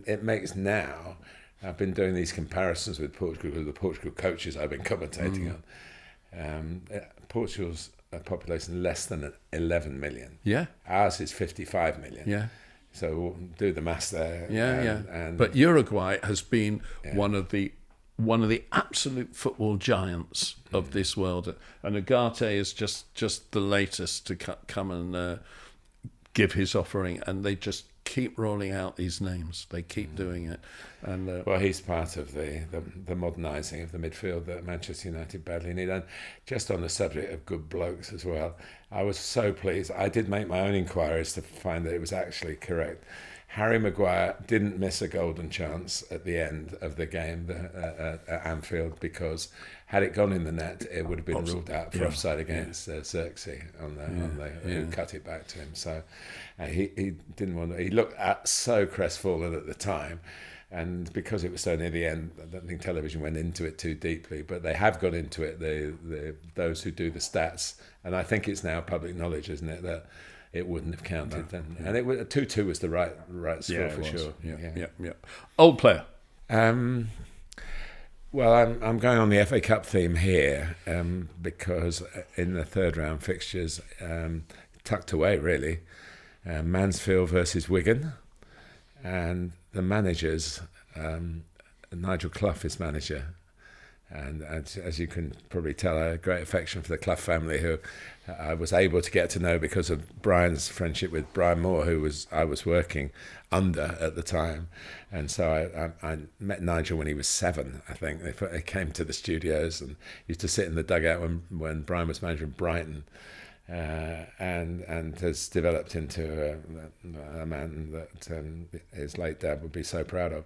it makes now, I've been doing these comparisons with Portugal, with the Portugal coaches I've been commentating on. Portugal's population less than 11 million. Yeah. Ours is 55 million. Yeah. So we'll do the maths there. And but Uruguay has been one of the absolute football giants of this world, and Ugarte is just the latest to come and give his offering, and they just keep rolling out these names. They keep doing it, and well, he's part of the modernising of the midfield that Manchester United badly need. And just on the subject of good blokes as well, I was so pleased. I did make my own inquiries to find that it was actually correct. Harry Maguire didn't miss a golden chance at the end of the game at Anfield, because had it gone in the net, it would have been ruled out for offside against Xerxes who cut it back to him. So he didn't want to. He looked so crestfallen at the time, and because it was so near the end, I don't think television went into it too deeply. But they have got into it. Those who do the stats, and I think it's now public knowledge, isn't it, that it wouldn't have counted then. And it was 2-2 was the right score for sure. Yeah. Old player. Well, I'm going on the FA Cup theme here because in the third round fixtures, tucked away really, Mansfield versus Wigan, and the managers, Nigel Clough is manager, And as you can probably tell, I had a great affection for the Clough family, who I was able to get to know because of Brian's friendship with Brian Moore, who I was working under at the time. And so I met Nigel when he was 7, I think. They came to the studios and used to sit in the dugout when Brian was manager of Brighton. And has developed into a man that his late dad would be so proud of.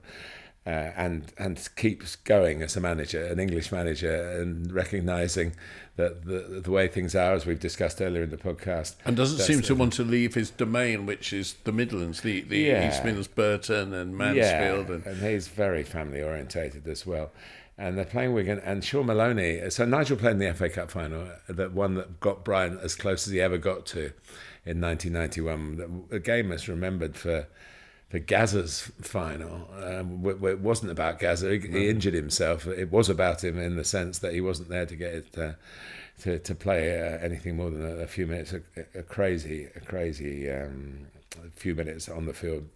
And keeps going as a manager, an English manager, and recognising that the way things are, as we've discussed earlier in the podcast. And doesn't seem to want to leave his domain, which is the Midlands, the East Midlands, Burton and Mansfield. And he's very family orientated as well. And they're playing Wigan, and Sean Maloney. So Nigel played in the FA Cup final, that one that got Brian as close as he ever got to in 1991. The game is remembered for Gazza's final. It wasn't about Gazza. He injured himself. It was about him in the sense that he wasn't there to get it to play anything more than a few minutes. A crazy few minutes on the field,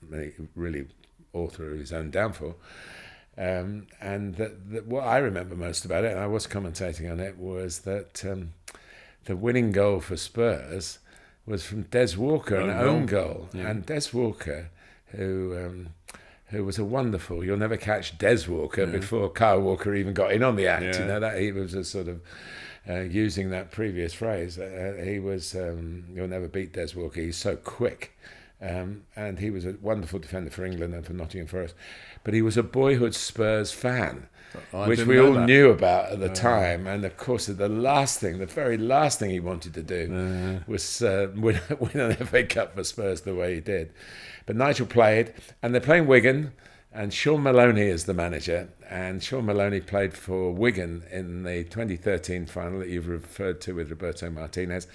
really all through his own downfall. And what I remember most about it, and I was commentating on it, was that the winning goal for Spurs was from Des Walker, an own goal. Yeah. And Des Walker, who was a wonderful, you'll never catch Des Walker before Kyle Walker even got in on the act. You know, that he was a sort of using that previous phrase. He was you'll never beat Des Walker. He's so quick. And he was a wonderful defender for England and for Nottingham Forest. But he was a boyhood Spurs fan, which we all knew about at the time. And of course, the very last thing he wanted to do was win an FA Cup for Spurs the way he did. But Nigel played, and they're playing Wigan, and Sean Maloney is the manager. And Sean Maloney played for Wigan in the 2013 final that you've referred to with Roberto Martinez.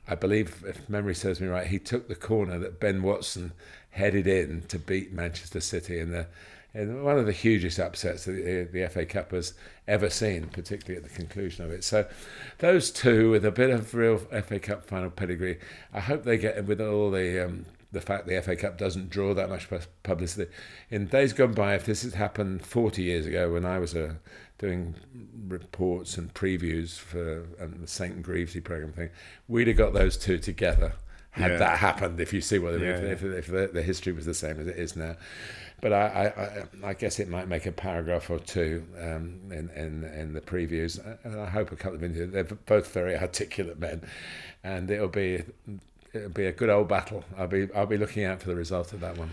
I believe, if memory serves me right, he took the corner that Ben Watson headed in to beat Manchester City in one of the hugest upsets that the FA Cup has ever seen, particularly at the conclusion of it. So those two, with a bit of real FA Cup final pedigree, I hope they get, with all the fact the FA Cup doesn't draw that much publicity. In days gone by, if this had happened 40 years ago when I was doing reports and previews for the St. Greavesy programme thing, we'd have got those two together had that happened, if you see what I mean, if the history was the same as it is now. But I guess it might make a paragraph or two in the previews, and I hope a couple of interviews. They're both very articulate men, and it'll be a good old battle. I'll be looking out for the result of that one.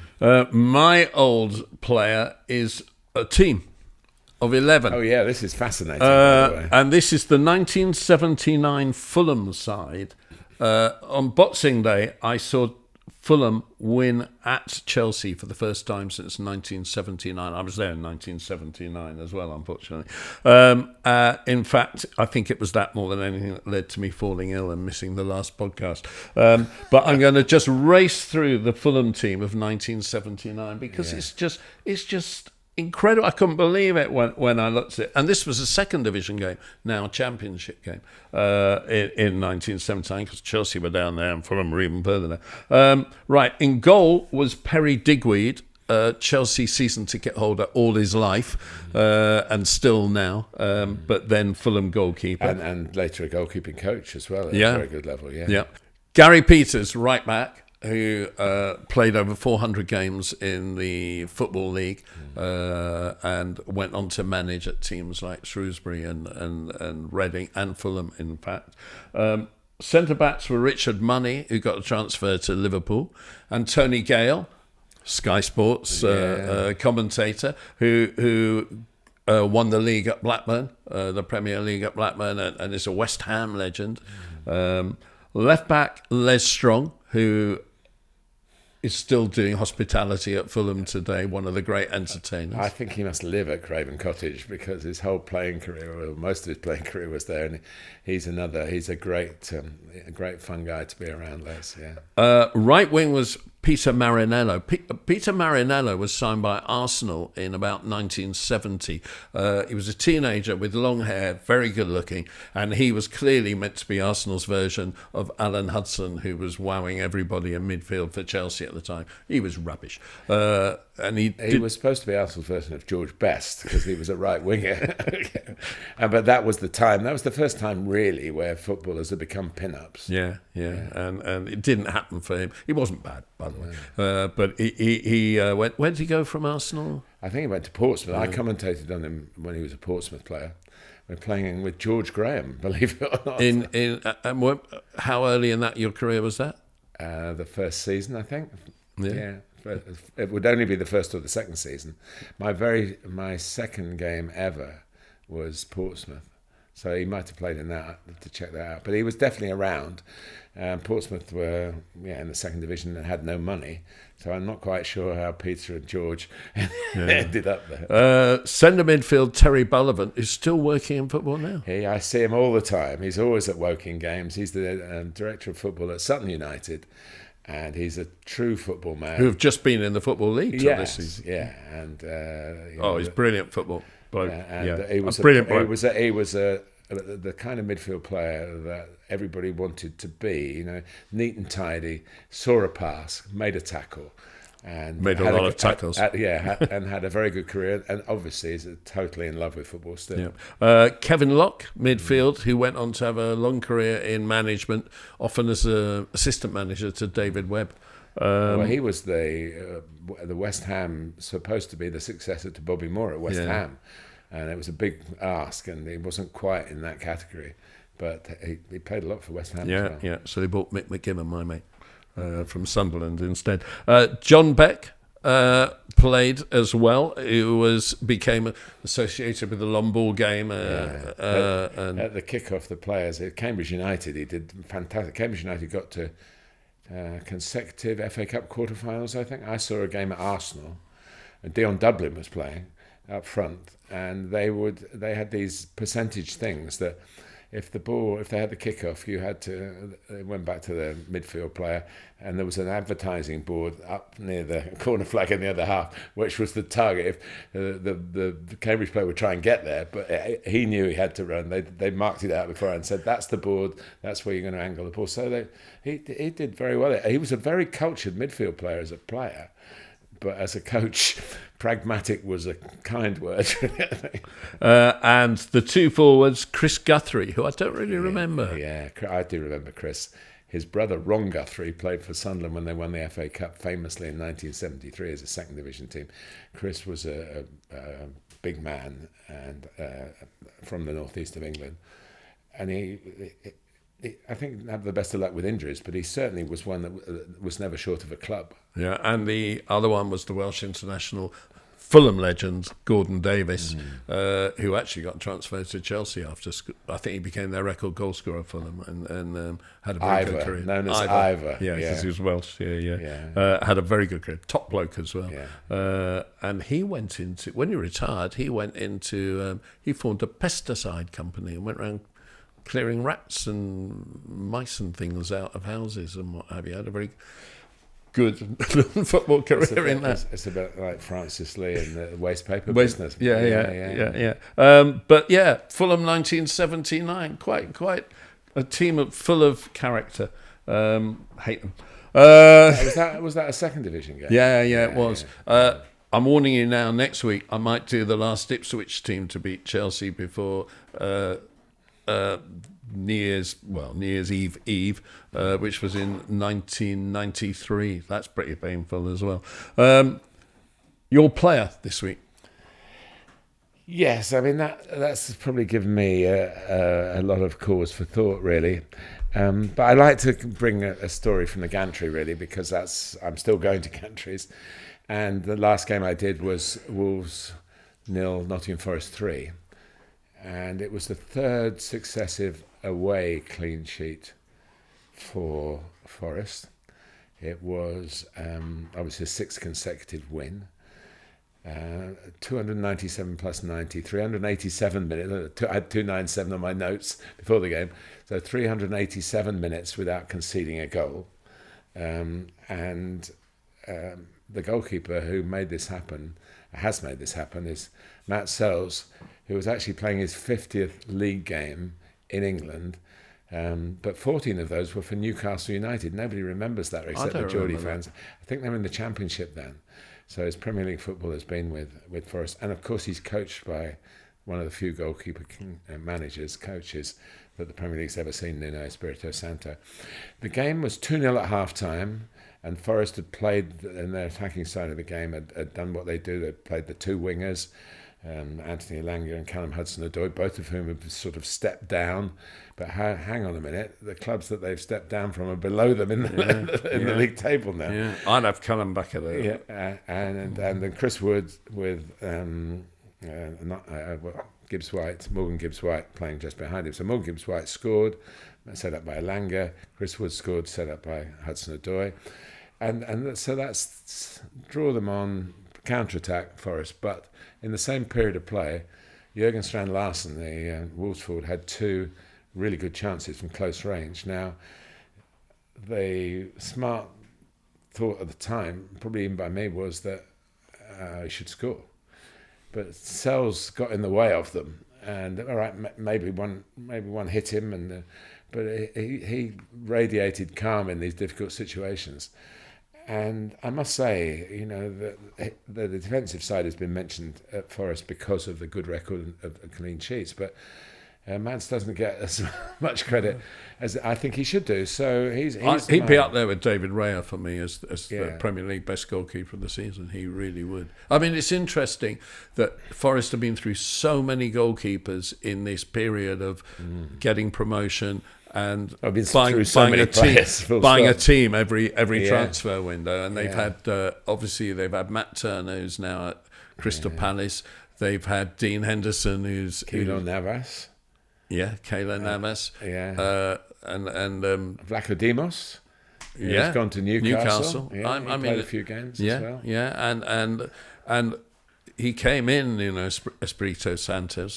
My old player is a team of 11. Oh yeah, this is fascinating. By the way. And this is the 1979 Fulham side. On Boxing Day, I saw Fulham win at Chelsea for the first time since 1979. I was there in 1979 as well, unfortunately. In fact, I think it was that more than anything that led to me falling ill and missing the last podcast. But I'm going to just race through the Fulham team of 1979 because it's just incredible. I couldn't believe it when I looked at it. And this was a second division game, now a championship game, in 1979, because Chelsea were down there and Fulham were even further down. Right, in goal was Perry Digweed, Chelsea season ticket holder all his life, and still now, but then Fulham goalkeeper. And later a goalkeeping coach as well at a very good level, yeah. Gary Peters, right back, who played over 400 games in the Football League and went on to manage at teams like Shrewsbury and Reading and Fulham, in fact. Centre-backs were Richard Money, who got a transfer to Liverpool, and Tony Gale, Sky Sports commentator, who won the league at Blackburn, the Premier League at Blackburn, and is a West Ham legend. Left-back Les Strong, who is still doing hospitality at Fulham today, one of the great entertainers. I think he must live at Craven Cottage because his whole playing career, or most of his playing career, was there. And he's a great fun guy to be around, Les. Yeah. Right wing was Peter Marinello. Peter Marinello was signed by Arsenal in about 1970. He was a teenager with long hair, very good looking, and he was clearly meant to be Arsenal's version of Alan Hudson, who was wowing everybody in midfield for Chelsea at the time. He was rubbish. And he was supposed to be Arsenal's version of George Best because he was a right winger. But that was the time. That was the first time really where footballers had become pin-ups. Yeah. And it didn't happen for him. He wasn't bad, by the way. But he went. Where did he go from Arsenal? I think he went to Portsmouth. I commentated on him when he was a Portsmouth player. We're playing with George Graham, believe it or not. How early in your career was that? The first season, I think. Yeah. It would only be the first or the second season. My second game ever was Portsmouth, so he might have played in that to check that out. But he was definitely around. Portsmouth were in the second division and had no money, so I'm not quite sure how Peter and George ended up there. Centre midfield Terry Bullivant is still working in football now. I see him all the time. He's always at Woking games. He's the director of football at Sutton United. And he's a true football man. Who have just been in the Football League this season. Yeah. And, he's brilliant football bloke. He was brilliant bloke. He was the kind of midfield player that everybody wanted to be. Neat and tidy, saw a pass, made a tackle. And made a lot of tackles. And had a very good career. And obviously is totally in love with football still. Yeah. Kevin Locke, midfield, who went on to have a long career in management, often as an assistant manager to David Webb. He was the West Ham, supposed to be the successor to Bobby Moore at West Ham. And it was a big ask, and he wasn't quite in that category. But he played a lot for West Ham as well. Yeah, so they bought Mick McGibbon, my mate. From Sunderland instead. John Beck played as well, who became associated with the long ball game. And at the kick-off, the players at Cambridge United, he did fantastic. Cambridge United got to consecutive FA Cup quarterfinals, I think. I saw a game at Arsenal, and Dion Dublin was playing up front, and they had these percentage things that if they had the kick-off, it went back to the midfield player, and there was an advertising board up near the corner flag in the other half, which was the target. If the Cambridge player would try and get there, but he knew he had to run. They marked it out before and said, that's the board, that's where you're going to angle the ball. So he did very well. He was a very cultured midfield player as a player, but as a coach, pragmatic was a kind word. And the two forwards, Chris Guthrie, who I don't really remember. Yeah, I do remember Chris. His brother, Ron Guthrie, played for Sunderland when they won the FA Cup famously in 1973 as a second division team. Chris was a big man and from the northeast of England. And I think didn't have the best of luck with injuries, but he certainly was one that was never short of a club. Yeah, and the other one was the Welsh international Fulham legend, Gordon Davis, who actually got transferred to Chelsea after, I think he became their record goal scorer for them and had a very good career. Known as Ivor. Yeah, because he was Welsh. Had a very good career. Top bloke as well. Yeah. And he went into, when he retired, he formed a pesticide company and went around clearing rats and mice and things out of houses and what have you. Had a very good football career in that. It's a bit like Francis Lee and the waste paper business. Yeah. But yeah, Fulham 1979, quite a team full of character. Hate them. Was that a second division game? Yeah, it was. Yeah. I'm warning you now, next week I might do the last Ipswich team to beat Chelsea before New Year's Eve, which was in 1993. That's pretty painful as well. Your player this week? Yes, I mean that's probably given me a lot of cause for thought, really. But I like to bring a story from the Gantry, really, because I'm still going to Gantries, and the last game I did was Wolves 0, Nottingham Forest 3. And it was the third successive away clean sheet for Forest. It was obviously a sixth consecutive win. 297 plus 90, 387 minutes. I had 297 on my notes before the game. So 387 minutes without conceding a goal. And the goalkeeper who has made this happen, is Matt Sells, who was actually playing his 50th league game in England. But 14 of those were for Newcastle United. Nobody remembers that except the Geordie fans. I think they were in the Championship then. So his Premier League football has been with Forest. And of course he's coached by one of the few goalkeeper coaches that the Premier League's ever seen, Nuno Espirito Santo. The game was 2-0 at half-time, and Forest had played in their attacking side of the game, had done what they do. They played the two wingers, Anthony Elanga and Callum Hudson-Odoi, both of whom have sort of stepped down. But hang on a minute, the clubs that they've stepped down from are below them in the league table now. Yeah, I'd have Callum back at there. Yeah, and then Chris Wood with Morgan Gibbs-White playing just behind him. So Morgan Gibbs-White scored, set up by Elanga. Chris Wood scored, set up by Hudson-Odoi. And so that's draw them on counter-attack Forest. But in the same period of play, Jürgen Strand-Larsen, the Wolves forward, had two really good chances from close range. Now, the smart thought at the time, probably even by me, was that he should score. But Sells got in the way of them, and all right, maybe one hit him, but he radiated calm in these difficult situations. And I must say, you know, the defensive side has been mentioned at Forest because of the good record of clean sheets, but Mads doesn't get as much credit as I think he should do. So he'd be up there with David Raya for me as the Premier League best goalkeeper of the season. He really would. I mean, it's interesting that Forest have been through so many goalkeepers in this period of getting promotion and buying a team every transfer window. And they've had they've had Matt Turner, who's now at Crystal Palace. They've had Dean Henderson, who's Keylor Navas. Yeah, Keylor Navas. And Vlachodimos. He's gone to Newcastle. Yeah, he played a few games as well. Yeah, and he came in, you know, Espirito Santo,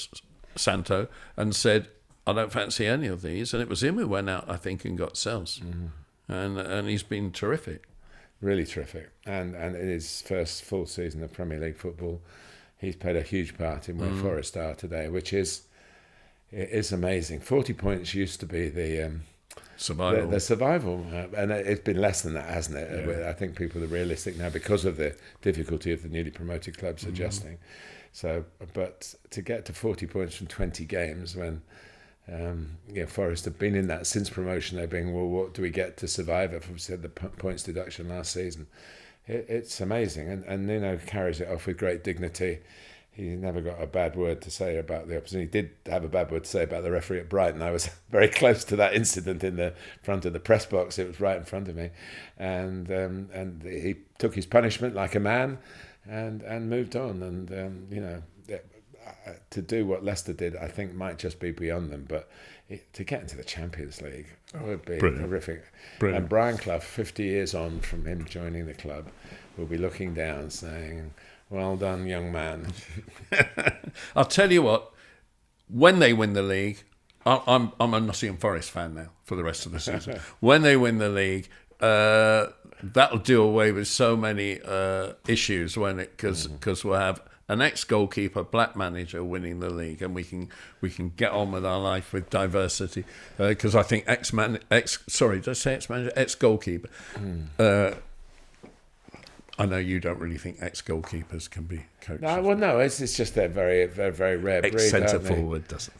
and said, I don't fancy any of these. And it was him who went out, I think, and got Sells. And he's been terrific. Really terrific. And in his first full season of Premier League football, he's played a huge part in where Forest are today, which is amazing. 40 points used to be the survival, and it's been less than that, hasn't it? Yeah. I think people are realistic now because of the difficulty of the newly promoted clubs adjusting. So, but to get to 40 points from 20 games when Forest have been in that since promotion, they're being, well, what do we get to survive if we said the points deduction last season? It's amazing, and Nuno carries it off with great dignity. He never got a bad word to say about the opposition. He did have a bad word to say about the referee at Brighton. I was very close to that incident in the front of the press box. It was right in front of me, and he took his punishment like a man, and moved on. And to do what Leicester did, I think might just be beyond them. But to get into the Champions League would be horrific. Brilliant. And Brian Clough, 50 years on from him joining the club, will be looking down saying, well done, young man. I'll tell you what, when they win the league, I'm a Nottingham Forest fan now for the rest of the season. When they win the league, that'll do away with so many issues because we'll have an ex-goalkeeper, black manager winning the league, and we can get on with our life with diversity. Because I think ex-goalkeeper. I know you don't really think ex-goalkeepers can be coaches. No, it's just they're very, very, very rare breed. Ex-centre forward doesn't.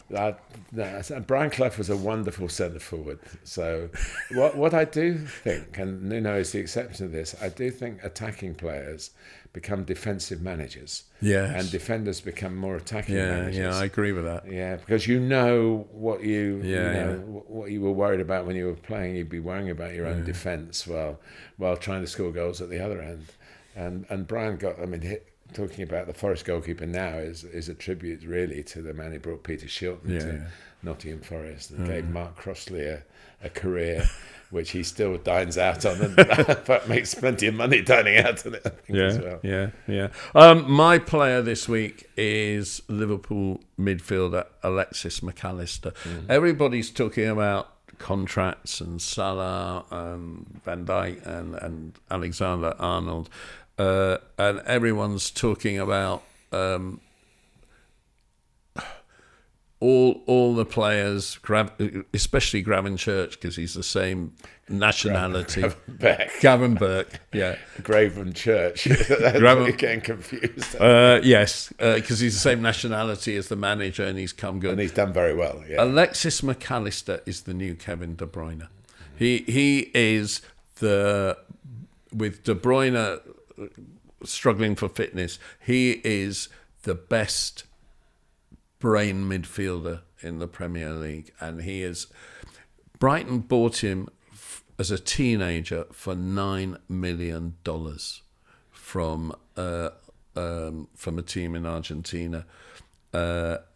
Brian Clough was a wonderful centre forward. So what I do think, and Nuno is the exception to this, I do think attacking players become defensive managers. Yes. And defenders become more attacking managers. Yeah, I agree with that. Yeah, because you know what what you were worried about when you were playing. You'd be worrying about your own defence while trying to score goals at the other end. And Brian talking about the Forest goalkeeper now is a tribute really to the man who brought Peter Shilton to Nottingham Forest and gave Mark Crossley a career which he still dines out on, and but makes plenty of money dining out on it, I think, as well. Yeah. My player this week is Liverpool midfielder Alexis McAllister. Everybody's talking about contracts, and Salah and Van Dijk and Alexander-Arnold, and everyone's talking about all the players, especially Gravenchurch, because he's the same nationality. Gavin Burke, yeah. Graven Church. You're getting confused. Yes, because he's the same nationality as the manager, and he's come good. And he's done very well, yeah. Alexis McAllister is the new Kevin De Bruyne. He is with De Bruyne struggling for fitness, he is the best brain midfielder in the Premier League, and he is. Brighton bought him as a teenager for $9 million from a team in Argentina,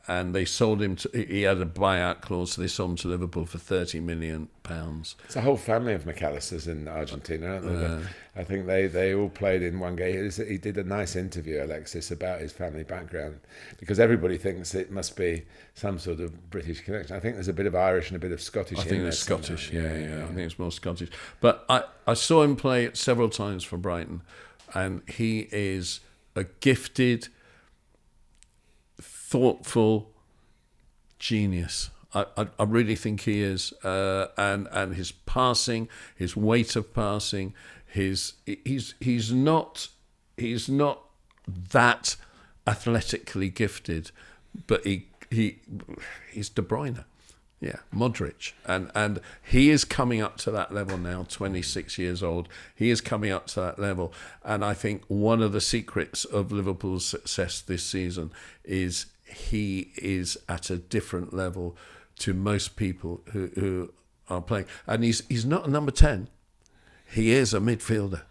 and they sold him to. He had a buyout clause, so they sold him to Liverpool for £30 million. It's a whole family of McAllisters in Argentina, aren't they? I think they all played in one game. He did a nice interview, Alexis, about his family background, because everybody thinks it must be some sort of British connection. I think there's a bit of Irish and a bit of Scottish. I think it's Scottish, yeah. I think it's more Scottish. But I saw him play several times for Brighton, and he is a gifted, thoughtful genius. I really think he is, and his passing, his weight of passing, he's not that athletically gifted, but he's De Bruyne, yeah, Modric, and he is coming up to that level now. 26 years old, he is coming up to that level, and I think one of the secrets of Liverpool's success this season is he is at a different level to most people who are playing, and he's not a number 10. He is a midfielder,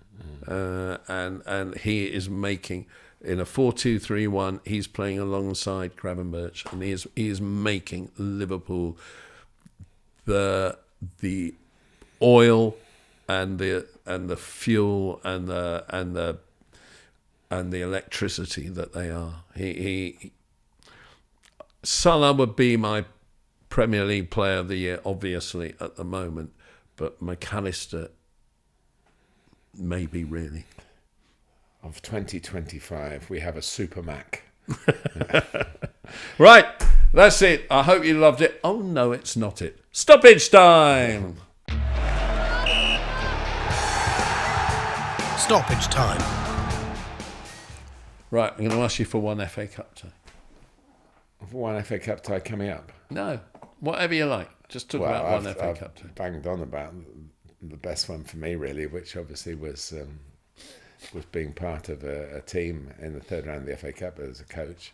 and he is making in a 4-2-3-1. He's playing alongside Gravenberch, and he is making Liverpool the oil and the fuel and the electricity that they are. Salah would be my Premier League Player of the Year, obviously, at the moment, but McAllister maybe really. Of 2025, we have a Super Mac. Right, that's it. I hope you loved it. Oh no, it's not it. Stoppage time! Stoppage time. Right, I'm going to ask you for one FA Cup tie. One FA Cup tie coming up? No, whatever you like. Just talk about one FA Cup tie. I've banged on about the best one for me, really, which obviously was being part of a team in the third round of the FA Cup as a coach.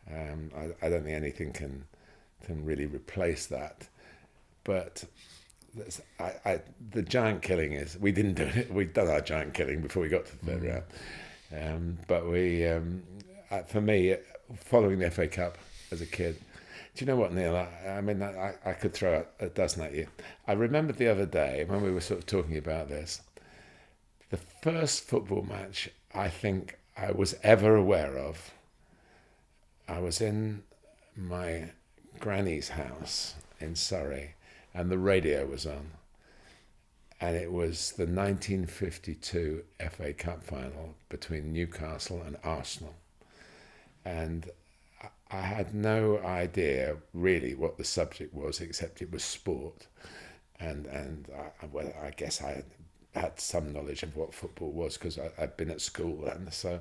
I don't think anything can really replace that. But the giant killing is, we didn't do it. We'd done our giant killing before we got to the third round. But we, for me, following the FA Cup as a kid, do you know what, Neil? I could throw a dozen at you. I remembered the other day when we were sort of talking about this, the first football match I think I was ever aware of, I was in my granny's house in Surrey, and the radio was on, and it was the 1952 FA Cup final between Newcastle and Arsenal. And I had no idea really what the subject was, except it was sport, and I guess I had some knowledge of what football was because I'd been at school then. So,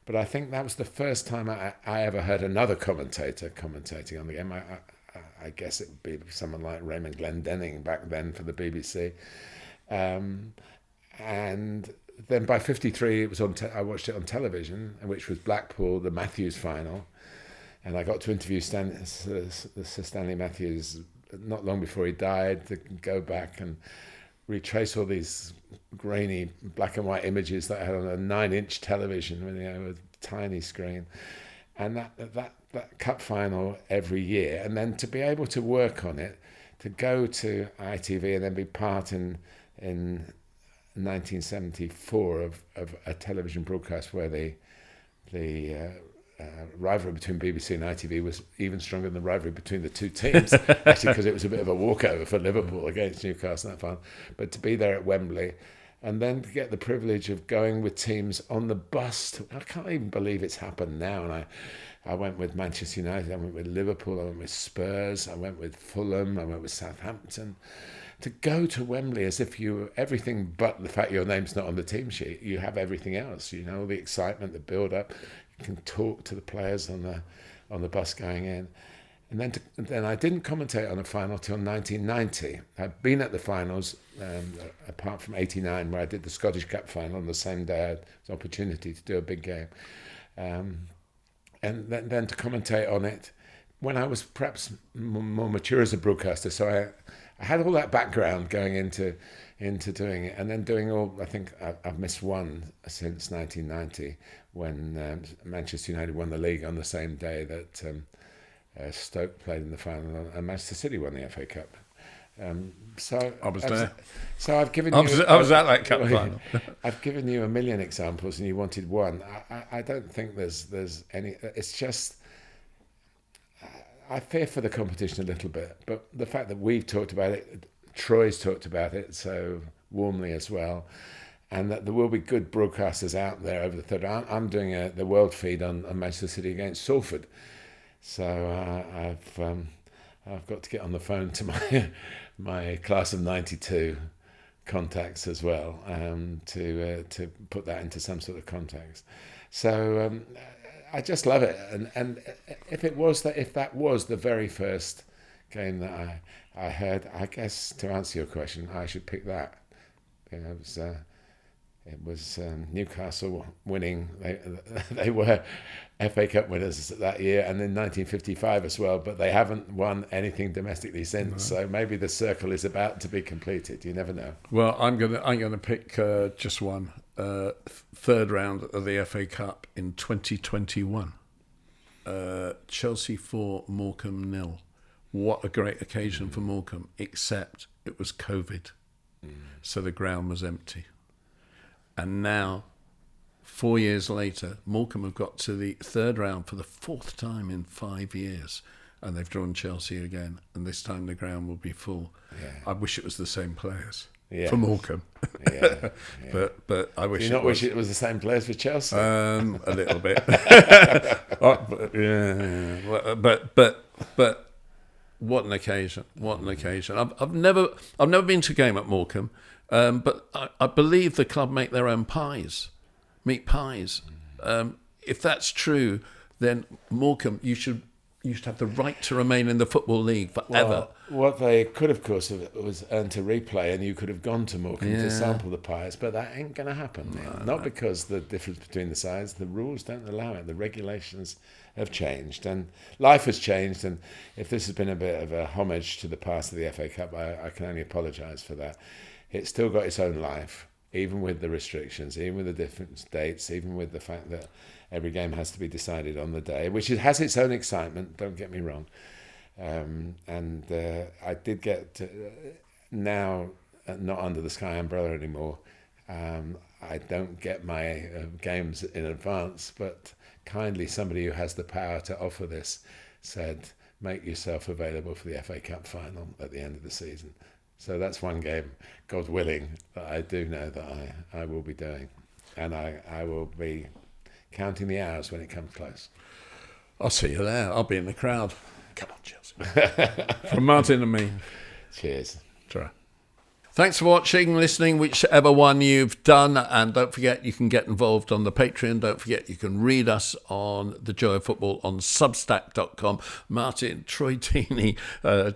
but I think that was the first time I ever heard another commentator commentating on the game. I guess it would be someone like Raymond Glendenning back then for the BBC, and then by 1953 it was on. I watched it on television, which was Blackpool, the Matthews final. And I got to interview Sir Stanley Matthews not long before he died, to go back and retrace all these grainy black and white images that I had on a 9-inch television with a tiny screen. And that cup final every year, and then to be able to work on it, to go to ITV and then be part in 1974 of a television broadcast where the rivalry between BBC and ITV was even stronger than the rivalry between the two teams, actually, because it was a bit of a walkover for Liverpool against Newcastle in that final. But to be there at Wembley, and then to get the privilege of going with teams on the bus, I can't even believe it's happened now. And I went with Manchester United, I went with Liverpool, I went with Spurs, I went with Fulham, I went with Southampton. To go to Wembley as if you everything but the fact your name's not on the team sheet, you have everything else. You know, the excitement, the build-up. You can talk to the players on the bus going in, and then I didn't commentate on a final till 1990. I'd been at the finals, apart from '89, where I did the Scottish Cup final on the same day. I had the opportunity to do a big game, and then to commentate on it when I was perhaps more mature as a broadcaster. So I had all that background going into doing it, and then doing all. I think I've missed one since 1990 when Manchester United won the league on the same day that Stoke played in the final, and Manchester City won the FA Cup. So I was there. So I've given I you. I was at that cup final. I've given you a million examples, and you wanted one. I don't think there's any. It's just. I fear for the competition a little bit, but the fact that we've talked about it, Troy's talked about it so warmly as well, and that there will be good broadcasters out there over the third. I'm doing the world feed on Manchester City against Salford, so I've got to get on the phone to my class of '92 contacts as well to put that into some sort of context. So. I just love it, and if that was the very first game that I heard, I guess to answer your question, I should pick that. You know, it was Newcastle winning. They were FA Cup winners that year, and in 1955 as well. But they haven't won anything domestically since. No. So maybe the circle is about to be completed. You never know. Well, I'm gonna pick just one. Third round of the FA Cup in 2021. Chelsea 4, Morecambe 0. What a great occasion for Morecambe, except it was COVID. So the ground was empty. And now, 4 years later, Morecambe have got to the third round for the fourth time in 5 years. And they've drawn Chelsea again. And this time the ground will be full. Yeah. I wish it was the same players. Yeah. For Morecambe, yeah. But I wish. Do you not wish it was the same players for Chelsea? A little bit. But what an occasion! What an occasion! I've never been to a game at Morecambe, but I believe the club make their own meat pies. If that's true, then Morecambe, you should have the right to remain in the Football League forever. Well, what they could, of course, was earn to replay, and you could have gone to Morecambe to sample the pies, but that ain't going to happen. Not because the difference between the sides, the rules don't allow it. The regulations have changed, and life has changed. And if this has been a bit of a homage to the past of the FA Cup, I can only apologise for that. It's still got its own life, even with the restrictions, even with the different dates, even with the fact that every game has to be decided on the day, which has its own excitement, don't get me wrong. I did get, now not under the Sky umbrella anymore, I don't get my games in advance, but kindly somebody who has the power to offer this said, make yourself available for the FA Cup final at the end of the season. So that's one game, God willing, that I do know that I will be doing. And I will be counting the hours when it comes close. I'll see you there. I'll be in the crowd. Come on, Chelsea. From Martin and me. Cheers. Try. Thanks for watching, listening, whichever one you've done. And don't forget, you can get involved on the Patreon. Don't forget, you can read us on The Joy of Football on Substack.com. Martin, Troy Deeney,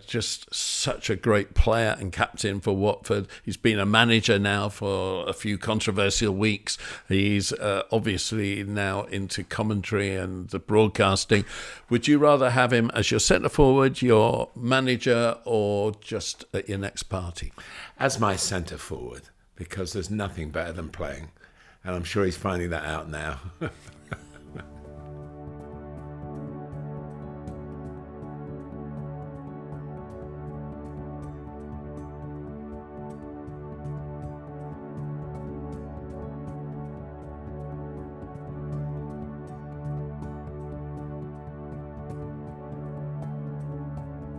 just such a great player and captain for Watford. He's been a manager now for a few controversial weeks. He's obviously now into commentary and the broadcasting. Would you rather have him as your centre forward, your manager, or just at your next party? As my centre forward, because there's nothing better than playing, and I'm sure he's finding that out now.